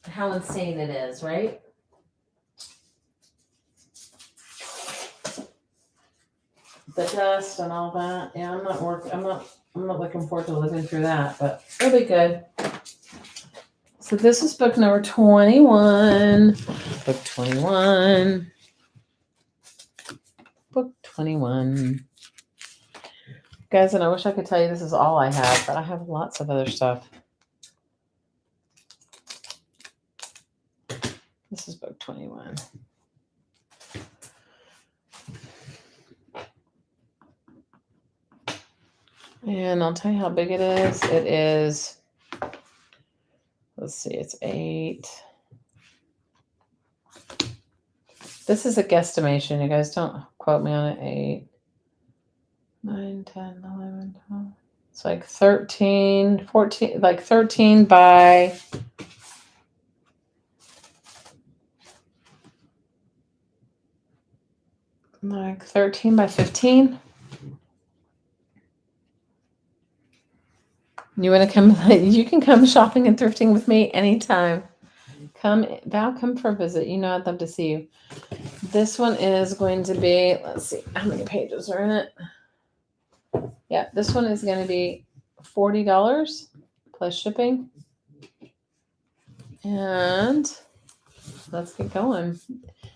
how insane it is, right? The dust and all that. Yeah, I'm not looking forward to living through that, but it'll be good. So this is book number 21. Book 21. Book 21. Guys, and I wish I could tell you this is all I have, but I have lots of other stuff. This is book 21. And I'll tell you how big it is. It is, let's see, it's 8. This is a guesstimation. You guys don't quote me on it. 8, 9, 10, 11, 12. It's like 13, 14, like 13 by like 13 by 15. You want to come? You can come shopping and thrifting with me anytime. Come for a visit. I'd love to see you. This one is going to be, let's see, how many pages are in it? Yeah, this one is going to be $40 plus shipping. And let's get going.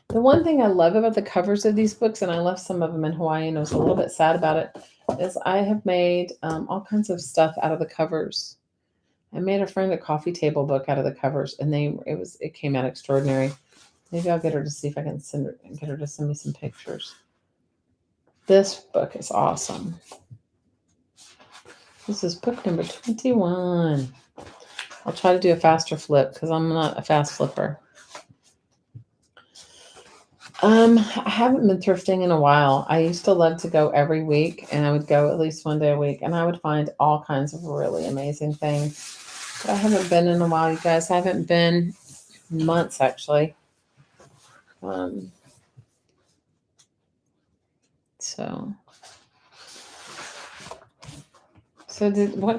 The one thing I love about the covers of these books, and I left some of them in Hawaii and I was a little bit sad about it, is I have made all kinds of stuff out of the covers. I made a friend a coffee table book out of the covers, and it came out extraordinary. Maybe I'll get her to see if I can get her to send me some pictures. This book is awesome. This is book number 21. I'll try to do a faster flip because I'm not a fast flipper. I haven't been thrifting in a while. I used to love to go every week, and I would go at least one day a week, and I would find all kinds of really amazing things. But I haven't been in a while, you guys. I haven't been months, actually. What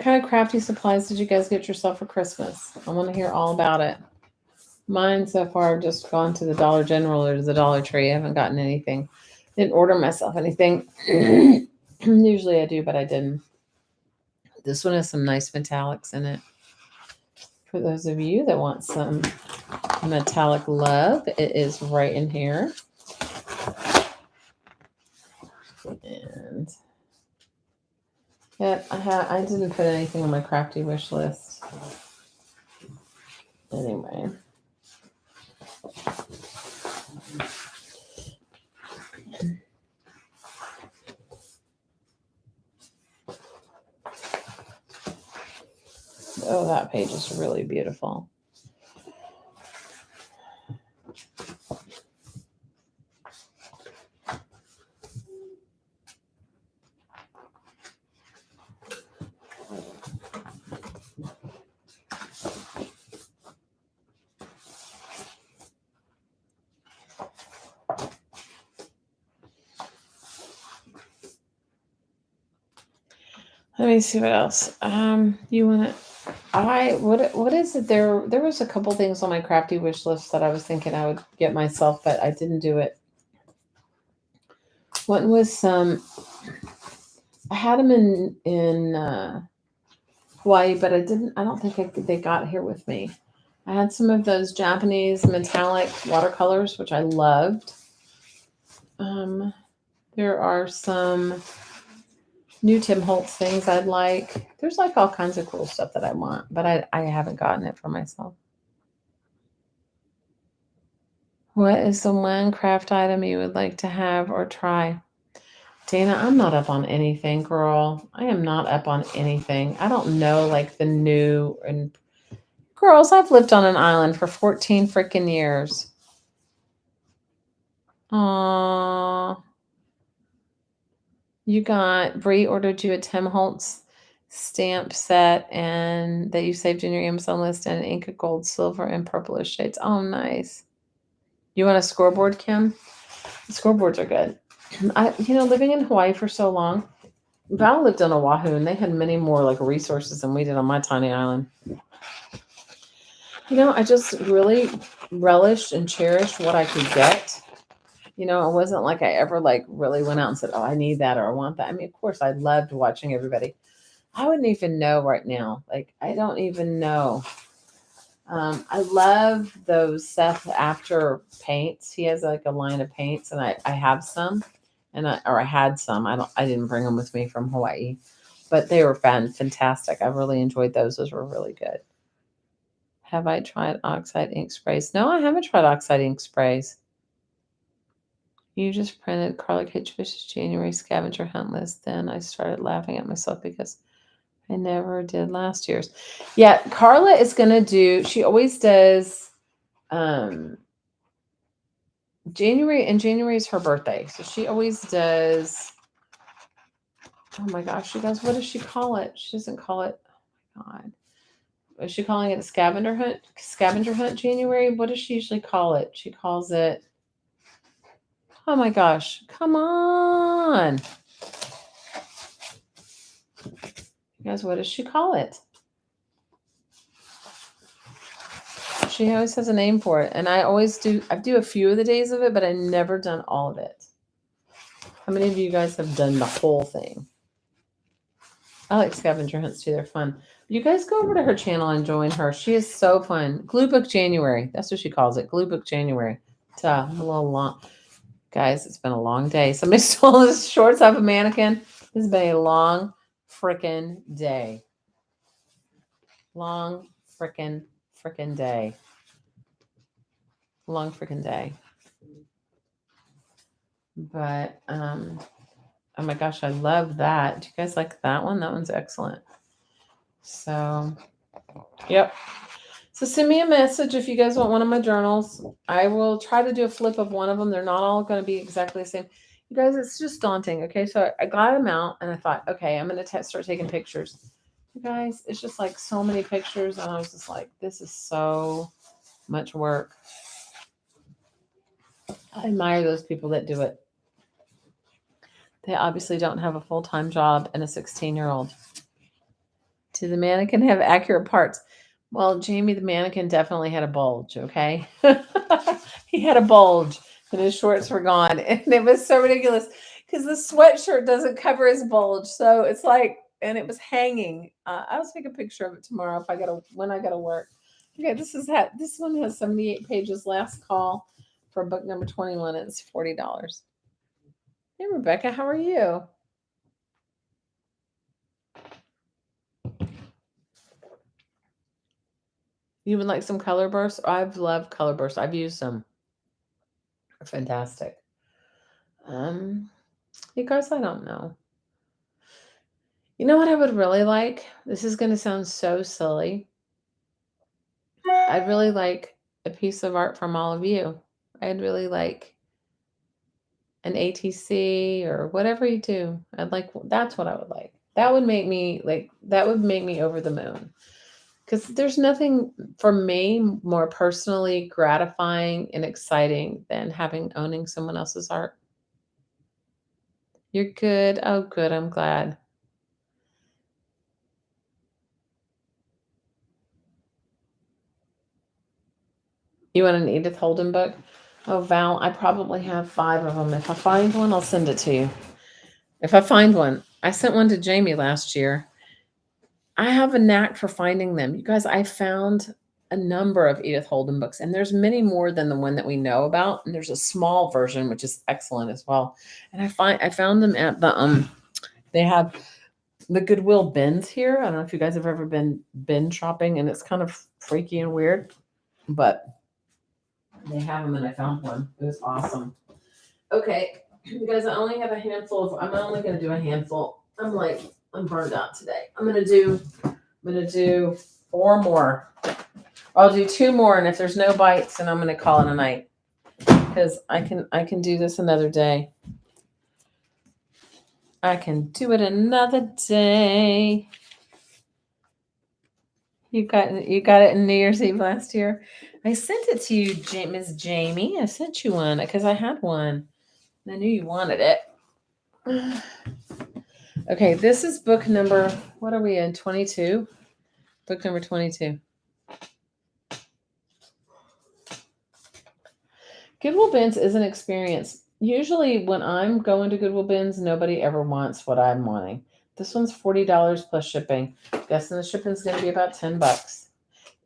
kind of crafty supplies did you guys get yourself for Christmas? I want to hear all about it. Mine so far, I've just gone to the Dollar General or to the Dollar Tree. I haven't gotten anything. Didn't order myself anything. Usually I do, but I didn't. This one has some nice metallics in it. For those of you that want some metallic love, it is right in here. And yeah, I didn't put anything on my crafty wish list. Anyway. Oh, that page is really beautiful. Let me see what else. You want to? What is it? There was a couple things on my crafty wish list that I was thinking I would get myself, but I didn't do it. One was some. I had them in Hawaii, but I don't think they got here with me. I had some of those Japanese metallic watercolors, which I loved. There are some new Tim Holtz things I'd like. There's like all kinds of cool stuff that I want, but I haven't gotten it for myself. What is the one craft item you would like to have or try? Dana, I'm not up on anything, girl. I am not up on anything. I don't know like the new and girls, I've lived on an island for 14 freaking years. Aww. You got Bree ordered you a Tim Holtz stamp set and that you saved in your Amazon list and Inca gold, silver, and purplish shades. Oh, nice. You want a scoreboard, Kim? The scoreboards are good. Living in Hawaii for so long, Val lived on Oahu and they had many more like resources than we did on my tiny island. I just really relished and cherished what I could get. It wasn't like I ever like really went out and said, "Oh, I need that or I want that." I mean, of course, I loved watching everybody. I wouldn't even know right now. Like, I don't even know. I love those Seth After paints. He has like a line of paints, and I have some, I had some. I didn't bring them with me from Hawaii, but they were fantastic. I really enjoyed those. Those were really good. Have I tried oxide ink sprays? No, I haven't tried oxide ink sprays. You just printed Carla K. Fish's January scavenger hunt list. Then I started laughing at myself because I never did last year's. Yeah, Carla is going to do, she always does January, and January is her birthday. So she always does, oh my gosh, you guys, what does she call it? She doesn't call it, oh my God. Is she calling it a scavenger hunt? Scavenger hunt January? What does she usually call it? She calls it, oh my gosh, come on. You guys, what does she call it? She always has a name for it. And I do a few of the days of it, but I never done all of it. How many of you guys have done the whole thing? I like scavenger hunts too. They're fun. You guys go over to her channel and join her. She is so fun. Glue Book January. That's what she calls it. Glue Book January. It's a little long. Guys, it's been a long day. Somebody stole his shorts off a mannequin. This has been a long frickin' day. Long frickin' day. Long frickin' day. But oh my gosh, I love that. Do you guys like that one? That one's excellent. So, yep. So send me a message if you guys want one of my journals. I will try to do a flip of one of them. They're not all going to be exactly the same. You guys, it's just daunting. Okay, so I got them out and I thought, okay, I'm going to start taking pictures. You guys, it's just like so many pictures, and I was just like, this is so much work. I admire those people that do it. They obviously don't have a full-time job and a 16-year-old. Did the mannequin have accurate parts? Well, Jamie the mannequin definitely had a bulge, okay? He had a bulge and his shorts were gone. And it was so ridiculous because the sweatshirt doesn't cover his bulge. So it's like, and it was hanging. I'll take a picture of it tomorrow when I gotta work. Okay, this one has 78 pages. Last call for book number 21. It's $40. Hey Rebecca, how are you? You would like some color bursts? I've loved color bursts. I've used them. They're fantastic. You guys, I don't know. You know what I would really like? This is going to sound so silly. I'd really like a piece of art from all of you. I'd really like an ATC or whatever you do. That's what I would like. That would make me over the moon. Because there's nothing for me more personally gratifying and exciting than owning someone else's art. You're good. Oh, good. I'm glad. You want an Edith Holden book? Oh, Val, I probably have 5 of them. If I find one, I'll send it to you. If I find one. I sent one to Jamie last year. I have a knack for finding them. You guys, I found a number of Edith Holden books, and there's many more than the one that we know about. And there's a small version, which is excellent as well. And I found them at the they have the Goodwill bins here. I don't know if you guys have ever been bin shopping, and it's kind of freaky and weird, but They have them, and I found one. It was awesome. Okay, you guys, I only have a handful of. I'm only gonna do a handful. I'm burned out today. I'm gonna do 4 more. I'll do 2 more, and if there's no bites, then I'm gonna call it a night. Because I can do this another day. I can do it another day. You got it in New Year's Eve last year. I sent it to you, Miss Jamie. I sent you one because I had one. I knew you wanted it. Okay, this is book number. What are we in? 22. Book number 22. Goodwill Bins is an experience. Usually, when I'm going to Goodwill Bins, nobody ever wants what I'm wanting. This one's $40 plus shipping. Guessing the shipping's going to be about $10.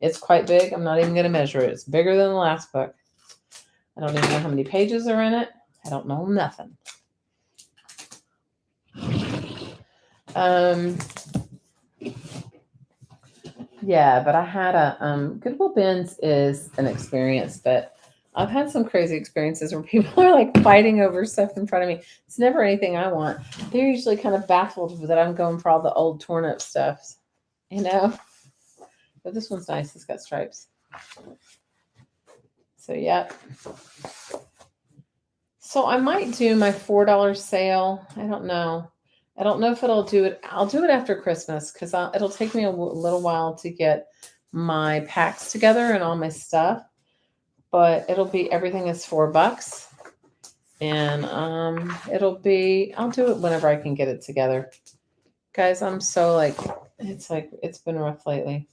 It's quite big. I'm not even going to measure it. It's bigger than the last book. I don't even know how many pages are in it. I don't know nothing. Yeah, but I had a Goodwill Bins is an experience, but I've had some crazy experiences where people are like fighting over stuff in front of me. It's never anything I want. They're usually kind of baffled that I'm going for all the old torn up stuff, you know. But this one's nice. It's got stripes. So yeah. So I might do my $4 sale. I don't know. I don't know if it'll do it. I'll do it after Christmas because it'll take me a little while to get my packs together and all my stuff. But it'll be everything is $4, and I'll do it whenever I can get it together. Guys, I'm so it's been rough lately.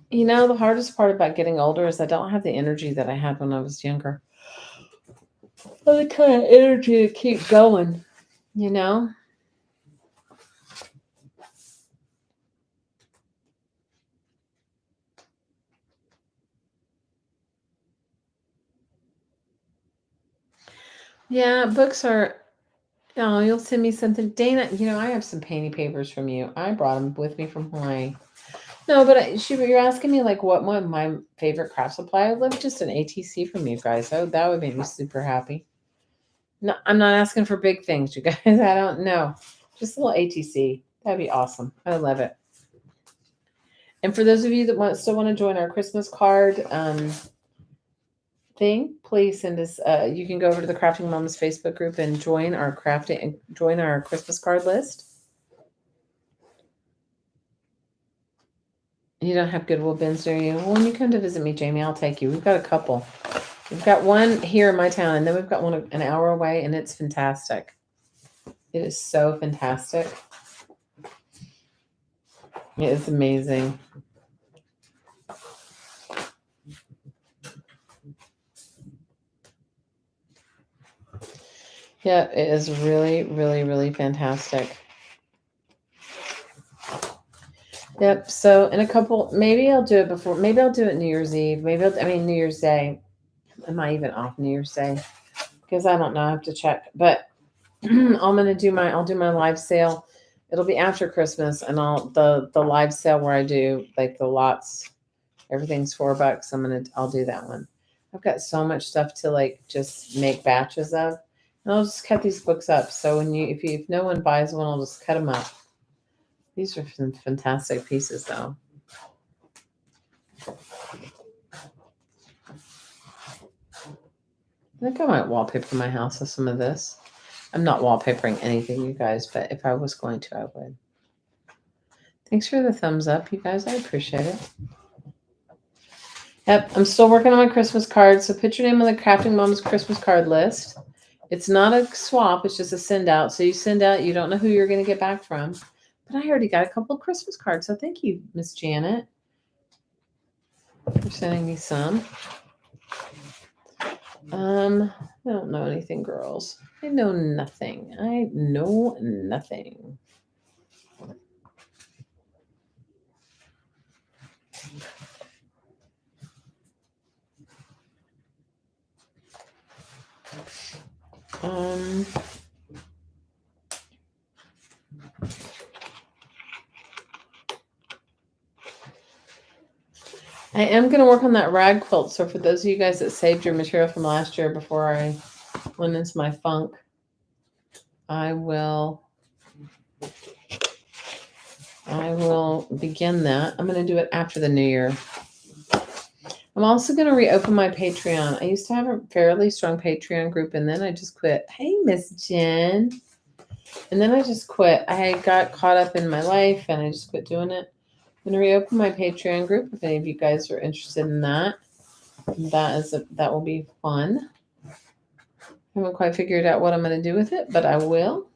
You know, the hardest part about getting older is I don't have the energy that I had when I was younger. The kind of energy to keep going, you know? Yeah, books are. Oh, you'll send me something. Dana, I have some painting papers from you. I brought them with me from Hawaii. No, but you're asking me like what one of my favorite craft supply. I love just an ATC from you guys. That would make me super happy. No, I'm not asking for big things, you guys. I don't know. Just a little ATC. That'd be awesome. I love it. And for those of you that still want to join our Christmas card thing, please send us. You can go over to the Crafting Moms Facebook group and join our Christmas card list. You don't have Goodwill Bins, do you? Well, when you come to visit me, Jamie, I'll take you. We've got a couple. We've got one here in my town, and then we've got one an hour away, and it's fantastic. It is so fantastic. It is amazing. Yeah, it is really, really, really fantastic. Yep. So in a couple, maybe I'll do it before. Maybe I'll do it New Year's Eve. New Year's Day. Am I even off New Year's Day? Because I don't know. I have to check. But I'll do my live sale. It'll be after Christmas, and the live sale where I do like the lots, everything's $4. I'll do that one. I've got so much stuff to like just make batches of, and I'll just cut these books up. So if no one buys one, I'll just cut them up. These are some fantastic pieces, though. I think I might wallpaper my house with some of this. I'm not wallpapering anything, you guys, but if I was going to, I would. Thanks for the thumbs up, you guys. I appreciate it. Yep, I'm still working on my Christmas card. So put your name on the Crafting Moms Christmas card list. It's not a swap. It's just a send out. So you send out, you don't know who you're going to get back from. But I already got a couple of Christmas cards. So thank you, Miss Janet, for sending me some. I don't know anything, girls. I know nothing. I am going to work on that rag quilt. So for those of you guys that saved your material from last year before I went into my funk, I will begin that. I'm going to do it after the new year. I'm also going to reopen my Patreon. I used to have a fairly strong Patreon group, and then I just quit. Hey, Miss Jen. And then I just quit. I got caught up in my life, and I just quit doing it. I'm going to reopen my Patreon group if any of you guys are interested in that. That will be fun. I haven't quite figured out what I'm going to do with it, but I will.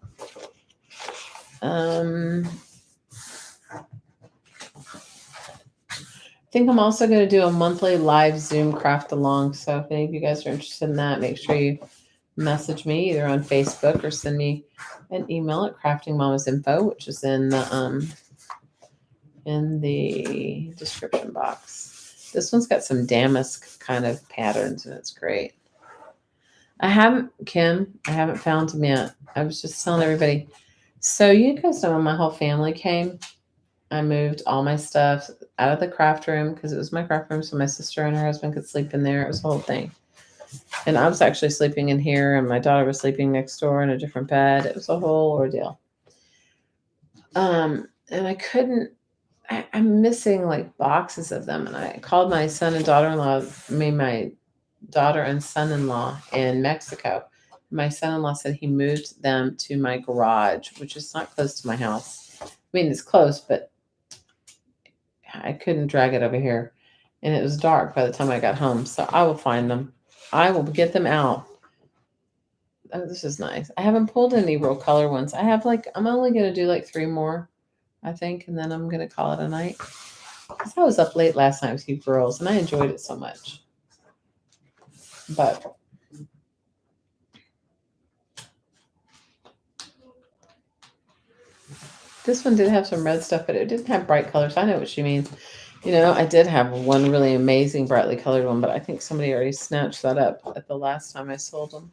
I think I'm also going to do a monthly live Zoom craft along. So if any of you guys are interested in that, make sure you message me either on Facebook or send me an email at craftingmamasinfo, which is in the description box. This one's got some damask kind of patterns, and it's great. I haven't found them yet. I was just telling everybody. So you guys know when my whole family came, I moved all my stuff out of the craft room because it was my craft room, so my sister and her husband could sleep in there. It was the whole thing. And I was actually sleeping in here, and my daughter was sleeping next door in a different bed. It was a whole ordeal. And I couldn't. I'm missing like boxes of them, and I called my son and daughter-in-law. My daughter and son-in-law in Mexico. My son-in-law said he moved them to my garage, which is not close to my house. I mean, it's close, but I couldn't drag it over here. And it was dark by the time I got home. So I will find them. I will get them out. Oh, this is nice. I haven't pulled any real color ones. I'm only going to do like 3 more, I think. And then I'm going to call it a night. Because I was up late last night with you girls and I enjoyed it so much. But this one did have some red stuff, but it didn't have bright colors. I know what she means. You know, I did have one really amazing brightly colored one, but I think somebody already snatched that up at the last time I sold them.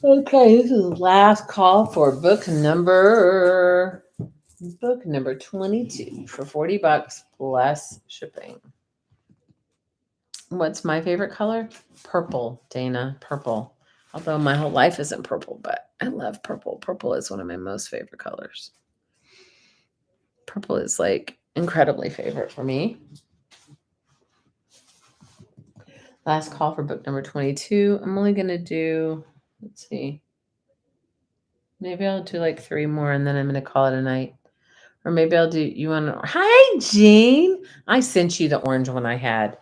Okay, this is the last call for book number 22 for $40 plus shipping. What's my favorite color? Purple, Dana, purple. Although my whole life isn't purple, but I love purple. Purple is one of my most favorite colors. Purple is like incredibly favorite for me. Last call for book number 22. I'm only going to do, let's see. Maybe I'll do like 3 more and then I'm going to call it a night. Or maybe I'll do, you want to, hi, Jean. I sent you the orange one I had.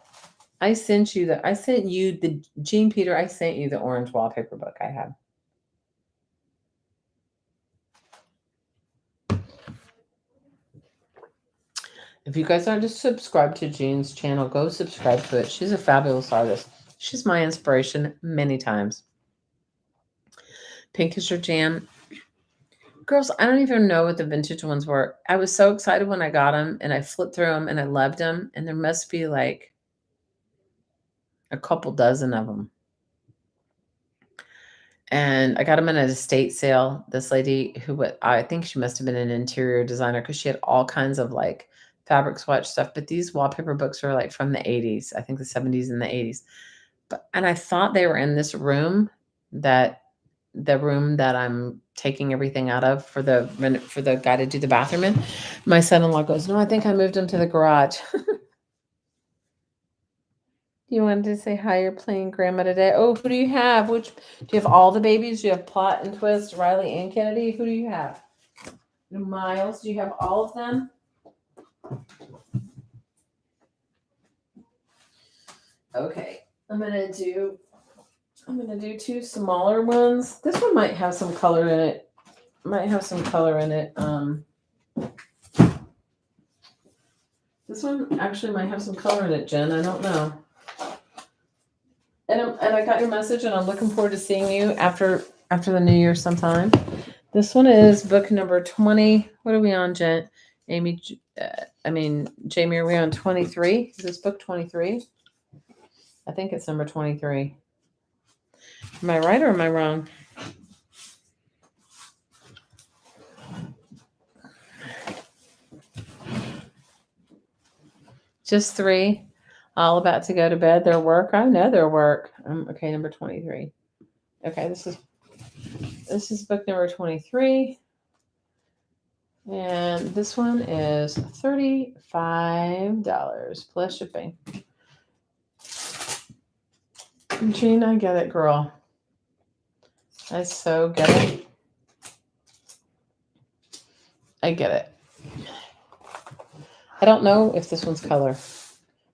I sent you the Jean Peter, I sent you the orange wallpaper book I had. If you guys aren't subscribed to Jean's channel, go subscribe to it. She's a fabulous artist. She's my inspiration many times. Pink is your jam. Girls, I don't even know what the vintage ones were. I was so excited when I got them, and I flipped through them, and I loved them. And there must be like a couple dozen of them. And I got them in an estate sale. This lady I think she must have been an interior designer because she had all kinds of like fabric swatch stuff. But these wallpaper books are like from the 80s. I think the 70s and the 80s. And I thought they were in this room the room that I'm taking everything out of for the guy to do the bathroom in. My son-in-law goes, no, I think I moved him to the garage. You wanted to say hi, you're playing grandma today. Oh, who do you have? Do you have all the babies? Do you have Plot and Twist, Riley and Kennedy? Who do you have? Miles, do you have all of them? Okay, I'm gonna do 2 smaller ones. This one might have some color in it. This one actually might have some color in it, Jen. I don't know. And I got your message, and I'm looking forward to seeing you after the new year sometime. This one is book number 20. What are we on, Jen? Jamie, are we on 23? Is this book 23? I think it's number 23. Am I right or am I wrong? Just 3. All about to go to bed. Their work. I know their work. Okay, number 23. Okay, this is book number 23. And this one is $35 plus shipping. Jean, I get it, girl. I so get it. I get it. I don't know if this one's color.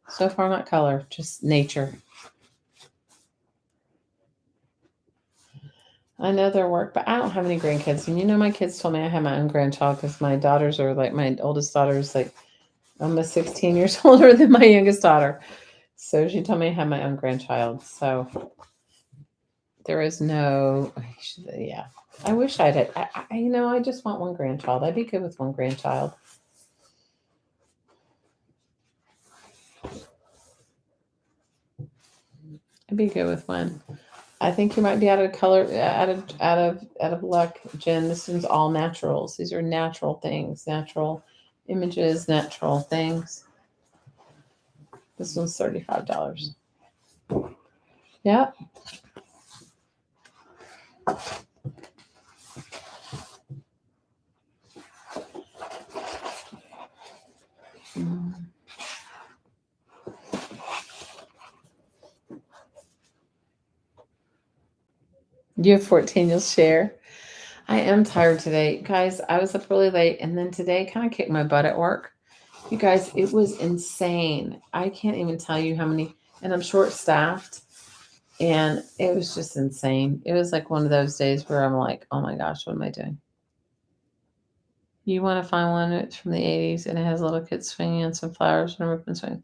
So far, not color, just nature. I know their work, but I don't have any grandkids. And you know, my kids told me I have my own grandchild because my daughters are like, my oldest daughter is like almost 16 years older than my youngest daughter. So she told me I have my own grandchild. So there is no, yeah. I wish I'd had, I just want one grandchild. I'd be good with one grandchild. I'd be good with one. I think you might be out of color, out of luck, Jen. This one's all naturals. These are natural things, natural images, natural things. This one's $35. Yeah. You have 14, you'll share. I am tired today. Guys, I was up really late and then today kind of kicked my butt at work. You guys, it was insane. I can't even tell you how many, and I'm short staffed and it was just insane. It was like one of those days where I'm like, oh my gosh, what am I doing? You want to find one that's from the 80s and it has little kids swinging and some flowers and a ribbon swing.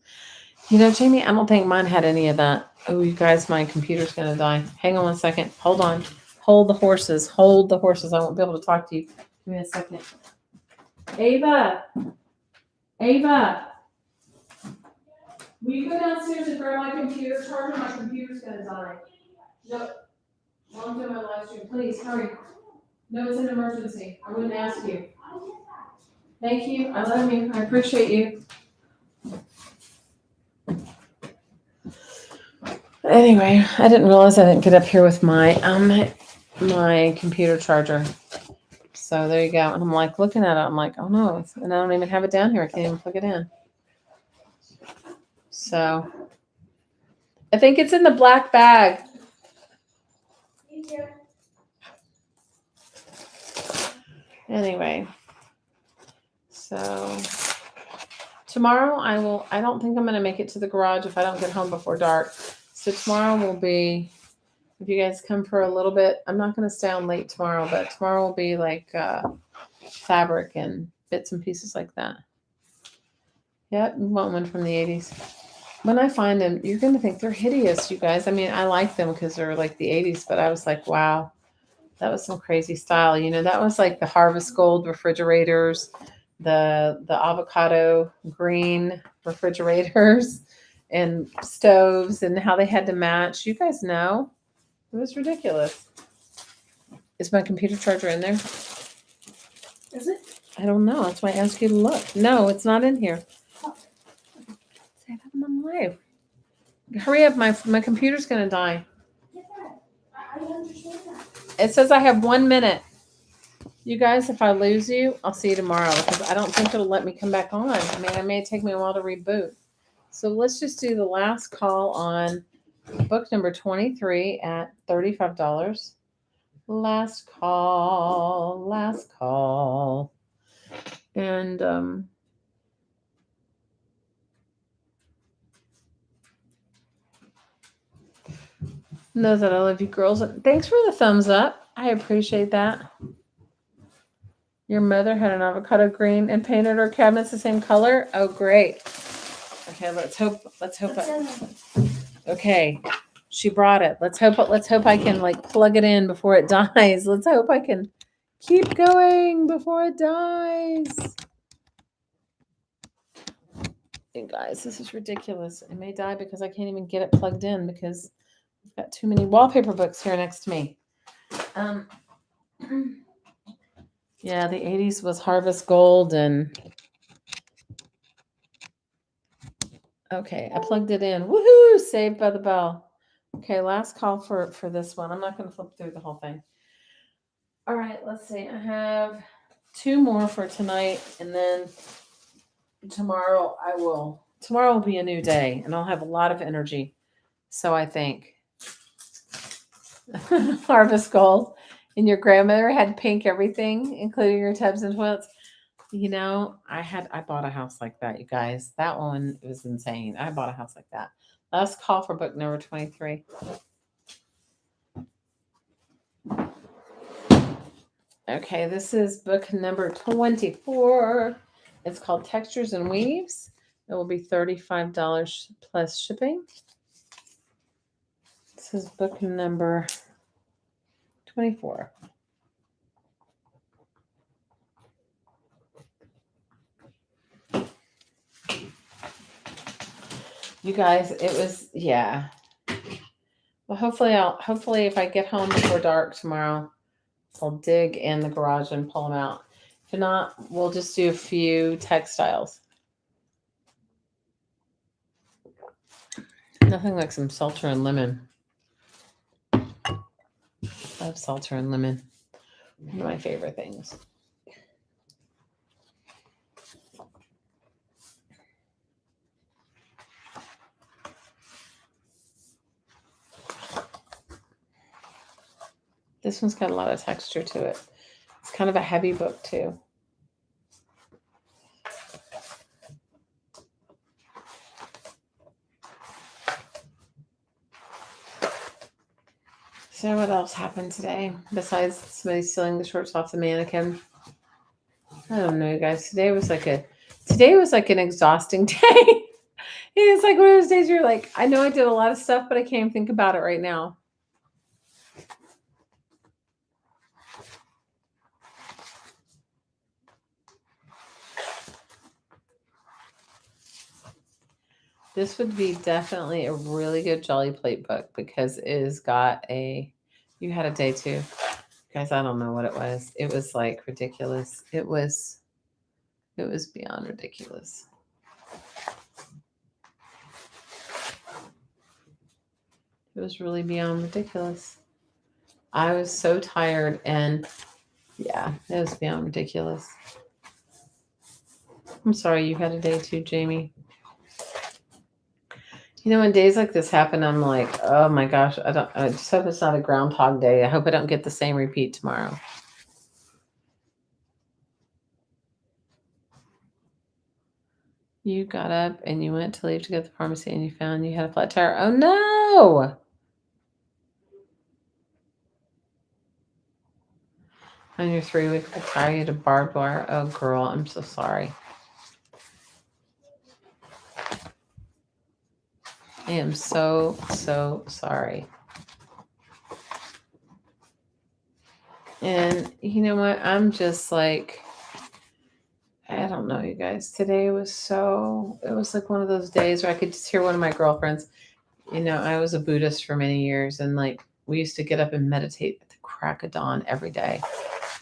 You know, Jamie, I don't think mine had any of that. Oh, you guys, my computer's going to die. Hang on one second. Hold on. Hold the horses. Hold the horses. I won't be able to talk to you. Give me a second. Ava. Ava. Will you go downstairs and grab my computer charger? My computer's going to die. No. While I'm doing my live stream. Please, hurry. No, it's an emergency. I wouldn't ask you. Thank you. I love you. I appreciate you. Anyway, I didn't realize I didn't get up here with my my computer charger. So there you go. And I'm like looking at it. I'm like, oh no, and I don't even have it down here. I can't even plug it in. So I think it's in the black bag. Thank you. Anyway, so tomorrow I don't think I'm going to make it to the garage if I don't get home before dark. So tomorrow will be, if you guys come for a little bit, I'm not going to stay on late tomorrow, but tomorrow will be like fabric and bits and pieces like that. Yep, you want one from the 80s. When I find them, you're going to think they're hideous, you guys. I mean, I like them because they're like the 80s, but I was like, wow, that was some crazy style. You know, that was like the Harvest Gold refrigerators, the avocado green refrigerators and stoves and how they had to match. You guys know. It was ridiculous. Is my computer charger in there? Is it? I don't know. That's why I asked you to look. No, it's not in here. Say that I'm live. Hurry up. My computer's going to die. Get that. I understand that. It says I have 1 minute. You guys, if I lose you, I'll see you tomorrow because I don't think it'll let me come back on. I mean, it may take me a while to reboot. So let's just do the last call on book number 23 at $35. Last call. And know that I love you girls. Thanks for the thumbs up. I appreciate that. Your mother had an avocado green and painted her cabinets the same color. Oh, great. Okay, let's hope. Okay, she brought it. Let's hope I can like plug it in before it dies. Let's hope I can keep going before it dies. You guys, this is ridiculous. It may die because I can't even get it plugged in because I've got too many wallpaper books here next to me. Yeah, the 80s was Harvest Gold and Okay, I plugged it in. Woohoo! Saved by the bell. Okay, last call for this one. I'm not going to flip through the whole thing. All right, let's see. I have 2 more for tonight, and then tomorrow I will. Tomorrow will be a new day, and I'll have a lot of energy. So I think harvest gold. And your grandmother had pink everything, including your tubs and toilets. I bought a house like that, you guys. That one was insane. I bought a house like that. Last call for book number 23. Okay, this is book number 24. It's called Textures and Weaves. It will be $35 plus shipping. This is book number 24. You guys, it was, yeah. Well, hopefully if I get home before dark tomorrow, I'll dig in the garage and pull them out. If not, we'll just do a few textiles. Nothing like some seltzer and lemon. I love seltzer and lemon. One of my favorite things. This one's got a lot of texture to it. It's kind of a heavy book too. So what else happened today besides somebody stealing the shorts off the mannequin? I don't know, you guys. Today was like an exhausting day. It's like one of those days where you're like, I know I did a lot of stuff, but I can't even think about it right now. This would be definitely a really good Jolly Plate book because it has got you had a day too. Guys, I don't know what it was. It was like ridiculous. It was beyond ridiculous. It was really beyond ridiculous. I was so tired and yeah, it was beyond ridiculous. I'm sorry you had a day too, Jamie. When days like this happen, I'm like, oh my gosh, I just hope it's not a Groundhog Day. I hope I don't get the same repeat tomorrow. You got up and you went to leave to go to the pharmacy and you found you had a flat tire. Oh no! On your 3-week tire, you had a barbed wire. Oh girl, I'm so sorry. I am so sorry. And you know what? I'm just like, I don't know, you guys. Today it was like one of those days where I could just hear one of my girlfriends. I was a Buddhist for many years, and like we used to get up and meditate at the crack of dawn every day.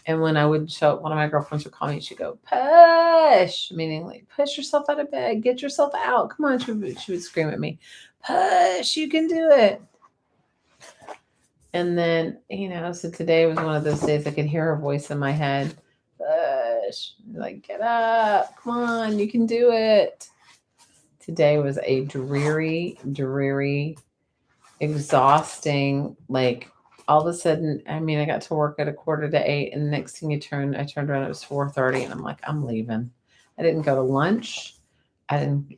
And when I would show up, one of my girlfriends would call me, she'd go, push, meaning like, push yourself out of bed, get yourself out. Come on, she would scream at me, push, you can do it. And then, so today was one of those days I could hear her voice in my head, push, like, get up, come on, you can do it. Today was a dreary, exhausting, like, all of a sudden, I got to work at 7:45, and the next thing I turned around, it was 4:30, and I'm like, I'm leaving. I didn't go to lunch. I didn't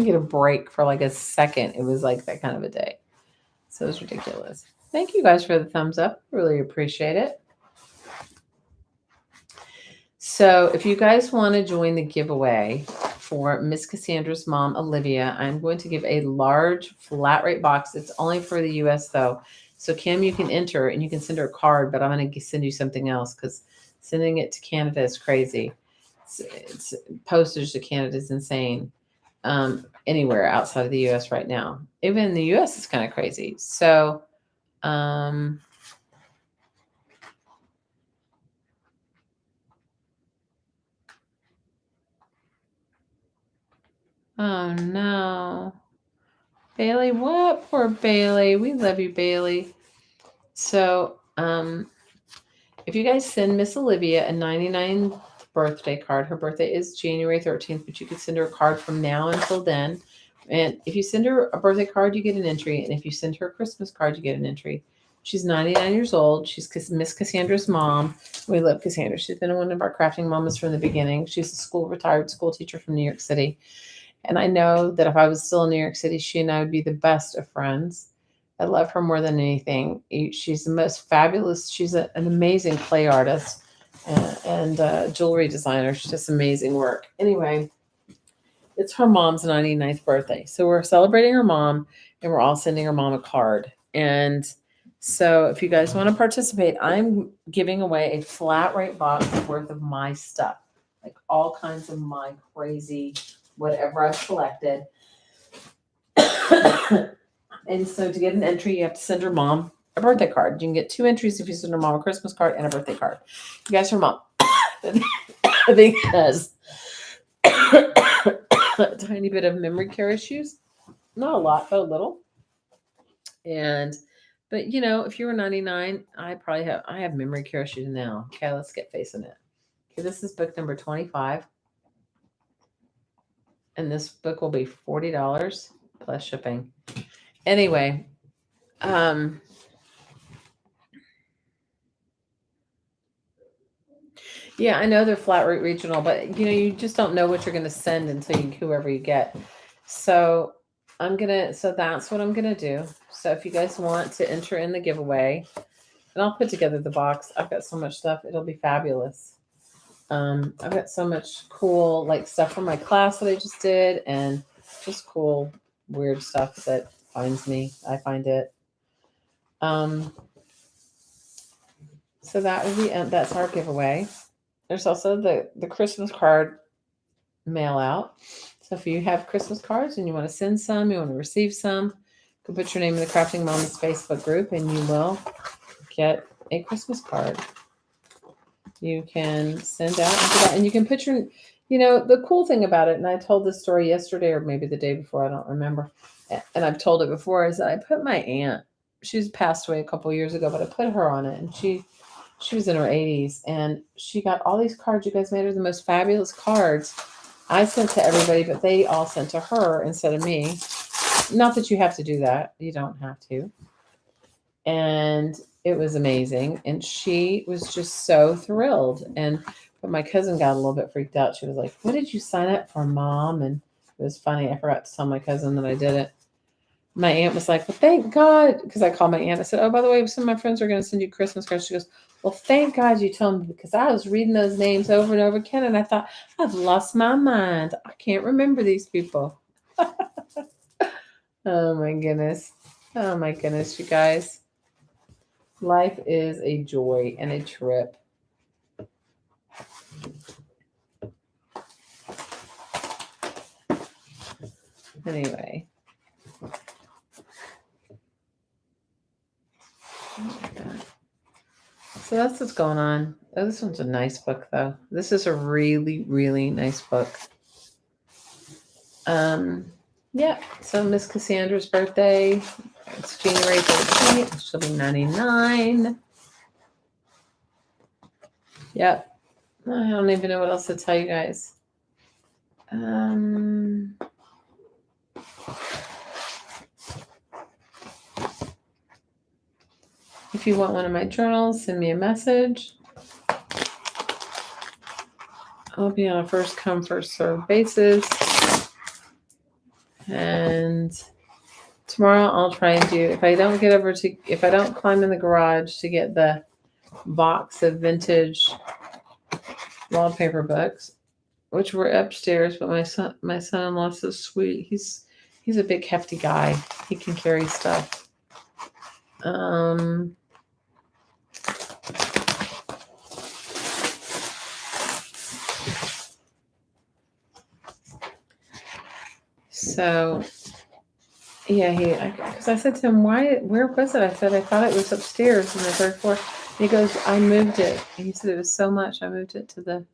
get a break for like a second. It was like that kind of a day. So it was ridiculous. Thank you guys for the thumbs up. Really appreciate it. So if you guys want to join the giveaway for Miss Cassandra's mom, Olivia, I'm going to give a large flat rate box. It's only for the US though. So Kim, you can enter and you can send her a card, but I'm going to send you something else because sending it to Canada is crazy. It's postage to Canada is insane. Anywhere outside of the US right now. Even in the US it's kind of crazy. So Oh no. Bailey, what? Poor Bailey. We love you, Bailey. So, if you guys send Miss Olivia a 99th birthday card, her birthday is January 13th, but you could send her a card from now until then. And if you send her a birthday card, you get an entry. And if you send her a Christmas card, you get an entry. She's 99 years old. She's Miss Cassandra's mom. We love Cassandra. She's been one of our crafting mamas from the beginning. She's a retired school teacher from New York City. And I know that if I was still in New York City, she and I would be the best of friends. I love her more than anything. She's the most fabulous. She's an amazing clay artist and jewelry designer. She's just amazing work. Anyway, it's her mom's 99th birthday. So we're celebrating her mom and we're all sending her mom a card. And so if you guys want to participate, I'm giving away a flat rate box worth of my stuff, like all kinds of my crazy whatever I've collected. And so to get an entry, you have to send her mom a birthday card. You can get 2 entries if you send her mom a Christmas card and a birthday card. You guys, her mom, I think, has a tiny bit of memory care issues. Not a lot, but a little. But you know, if you were 99, I have memory care issues now. Okay, let's get facing it. Okay, this is book number 25. And this book will be $40 plus shipping. Anyway, yeah, I know they're flat rate regional, but you know, you just don't know what you're going to send until whoever you get. So so that's what I'm going to do. So if you guys want to enter in the giveaway, and I'll put together the box. I've got so much stuff. It'll be fabulous. I've got so much cool, like stuff from my class that I just did and just cool, weird stuff that finds me. I find it. So that would be, that's our giveaway. There's also the Christmas card mail out. So if you have Christmas cards and you want to send some, you want to receive some, you can put your name in the Crafting Mamas Facebook group and you will get a Christmas card. You can send out into that and you can put your, you know, the cool thing about it, and I told this story yesterday or maybe the day before, I don't remember. And I've told it before, is that I put my aunt, she's passed away a couple years ago, but I put her on it and she was in her 80s and she got all these cards. You guys made her the most fabulous cards. I sent to everybody, but they all sent to her instead of me. Not that you have to do that. You don't have to. And it was amazing. And she was just so thrilled. But my cousin got a little bit freaked out. She was like, "What did you sign up for, Mom?" And it was funny. I forgot to tell my cousin that I did it. My aunt was like, "Well, thank God," because I called my aunt. I said, "Oh, by the way, some of my friends are going to send you Christmas cards." She goes, "Well, thank God you told me because I was reading those names over and over again, and I thought I've lost my mind. I can't remember these people." Oh my goodness! Oh my goodness, you guys! Life is a joy and a trip. Anyway. So that's what's going on. Oh, this one's a nice book, though. This is a really, really nice book. Yeah. So Miss Cassandra's birthday. It's January 13th. She'll be 99. Yep. I don't even know what else to tell you guys. If you want one of my journals, send me a message. I'll be on a first come, first served basis. And tomorrow I'll try and do, if I don't climb in the garage to get the box of vintage wallpaper books, which were upstairs, but my son-in-law's so sweet. He's a big hefty guy. He can carry stuff. So yeah, because I said to him, where was it? I said, I thought it was upstairs on the 3rd floor. And he goes, I moved it. And he said it was so much. He moved it to the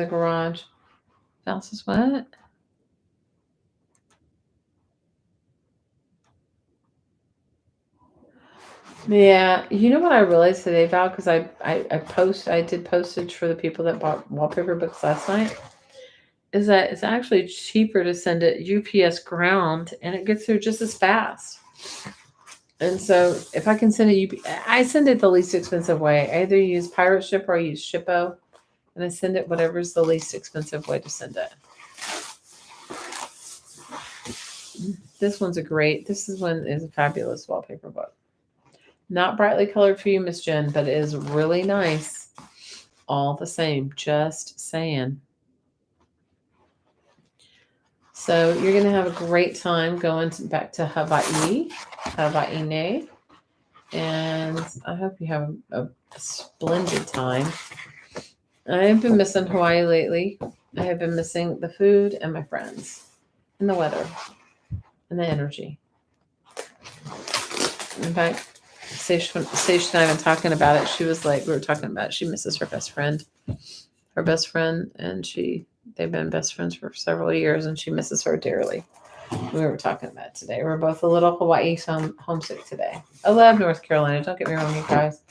garage. Val says what? Yeah, you know what I realized today, Val, because I did postage for the people that bought wallpaper books last night, is that it's actually cheaper to send it UPS ground and it gets there just as fast. And so if I can send it I send it the least expensive way. I either use Pirate Ship or I use Shippo, and I send it whatever's the least expensive way to send it. This one's this one is a fabulous wallpaper book. Not brightly colored for you, Miss Jen, but it is really nice all the same. Just saying. So you're going to have a great time going back to Hawaii, and I hope you have a splendid time. I have been missing Hawaii lately. I have been missing the food and my friends, and the weather, and the energy. In fact, Sage and I have been talking about it. She was like, we were talking about it. She misses her best friend, and they've been best friends for several years, and she misses her dearly. We were talking about it today. We're both a little Hawaii homesick today. I love North Carolina. Don't get me wrong, you guys,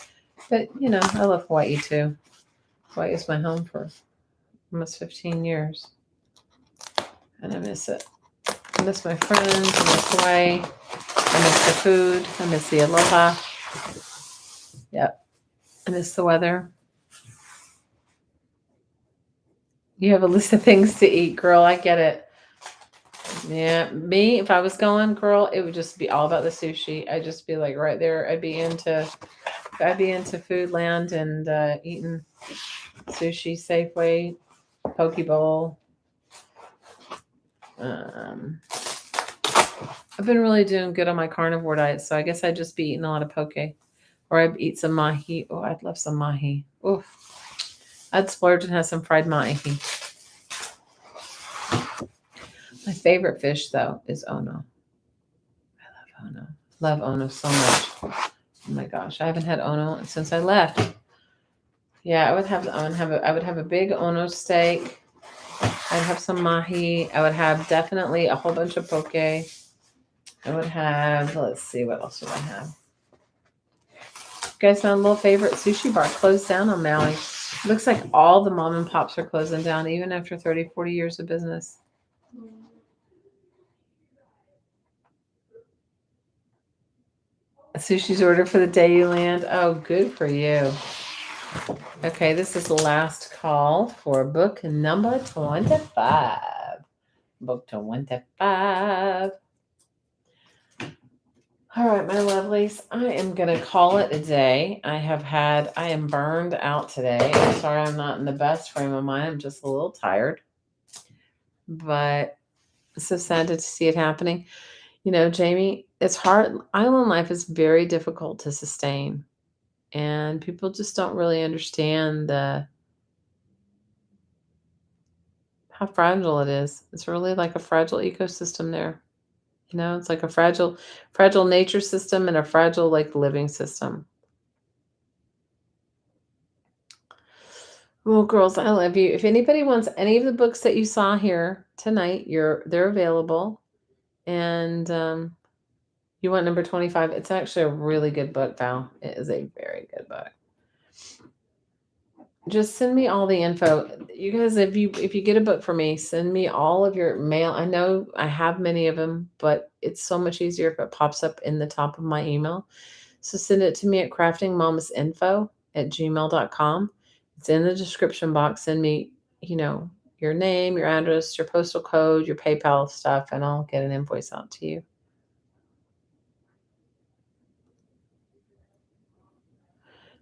but I love Hawaii too. Hawaii is my home for almost 15 years, and I miss it. I miss my friends. I miss Hawaii. I miss the food. I miss the aloha. Yep. I miss the weather. You have a list of things to eat, girl. I get it. Yeah, me, if I was going, girl, it would just be all about the sushi. I'd just be like right there. I'd be into food land and eating sushi, Safeway, poke bowl. I've been really doing good on my carnivore diet, so I guess I'd just be eating a lot of poke. Or I'd eat some mahi. Oh, I'd love some mahi. Oof. I'd splurge and have some fried mahi. My favorite fish, though, is ono. I love ono. Love ono so much. Oh my gosh, I haven't had ono since I left. Yeah, I would have a big ono steak. I'd have some mahi. I would have definitely a whole bunch of poke. I would have, let's see, what else would I have? You guys, my little favorite sushi bar closed down on Maui. Looks like all the mom and pops are closing down, even after 30, 40 years of business. Sushi's order for the day you land. Oh, good for you. Okay, this is the last call for book number 25. Book 25. All right, my lovelies, I am going to call it a day. I am burned out today. I'm sorry I'm not in the best frame of mind. I'm just a little tired. But it's so sad to see it happening. Jamie, it's hard. Island life is very difficult to sustain. And people just don't really understand how fragile it is. It's really like a fragile ecosystem there. It's like a fragile nature system and a fragile living system. Well, girls, I love you. If anybody wants any of the books that you saw here tonight, they're available. And you want number 25? It's actually a really good book, Val. It is a very good book. Just send me all the info. You guys, if you get a book for me, send me all of your mail. I know I have many of them, but it's so much easier if it pops up in the top of my email. So send it to me at craftingmamasinfo@gmail.com. It's in the description box. Send me, your name, your address, your postal code, your PayPal stuff, and I'll get an invoice out to you.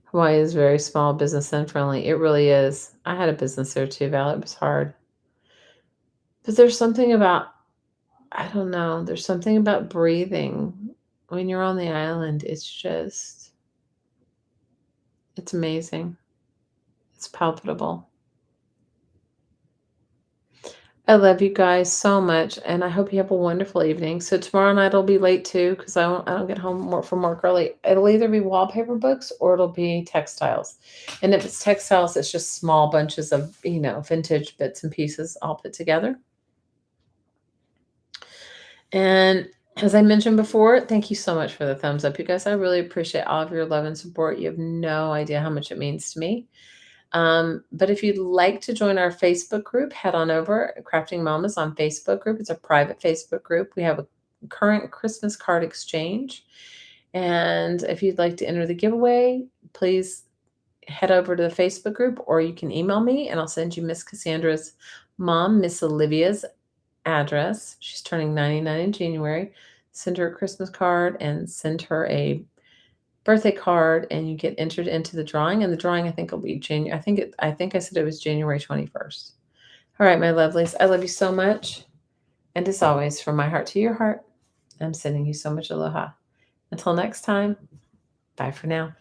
Hawaii is very small, business and friendly. It really is. I had a business there too, Val. It was hard. But there's something about, I don't know, there's something about breathing when you're on the island. It's amazing. It's palpable. I love you guys so much, and I hope you have a wonderful evening. So tomorrow night will be late too because I don't get home from work early. It'll either be wallpaper books or it'll be textiles. And if it's textiles, it's just small bunches of vintage bits and pieces all put together. And as I mentioned before, thank you so much for the thumbs up, you guys. I really appreciate all of your love and support. You have no idea how much it means to me. But if you'd like to join our Facebook group, head on over. Crafting Mamas on Facebook group. It's a private Facebook group. We have a current Christmas card exchange. And if you'd like to enter the giveaway, please head over to the Facebook group, or you can email me and I'll send you Miss Cassandra's mom, Miss Olivia's address. She's turning 99 in January. Send her a Christmas card and send her a birthday card, and you get entered into the drawing. And the drawing, I think, will be January. I think I said it was January 21st. All right, my lovelies, I love you so much. And as always, from my heart to your heart, I'm sending you so much aloha. Until next time, bye for now.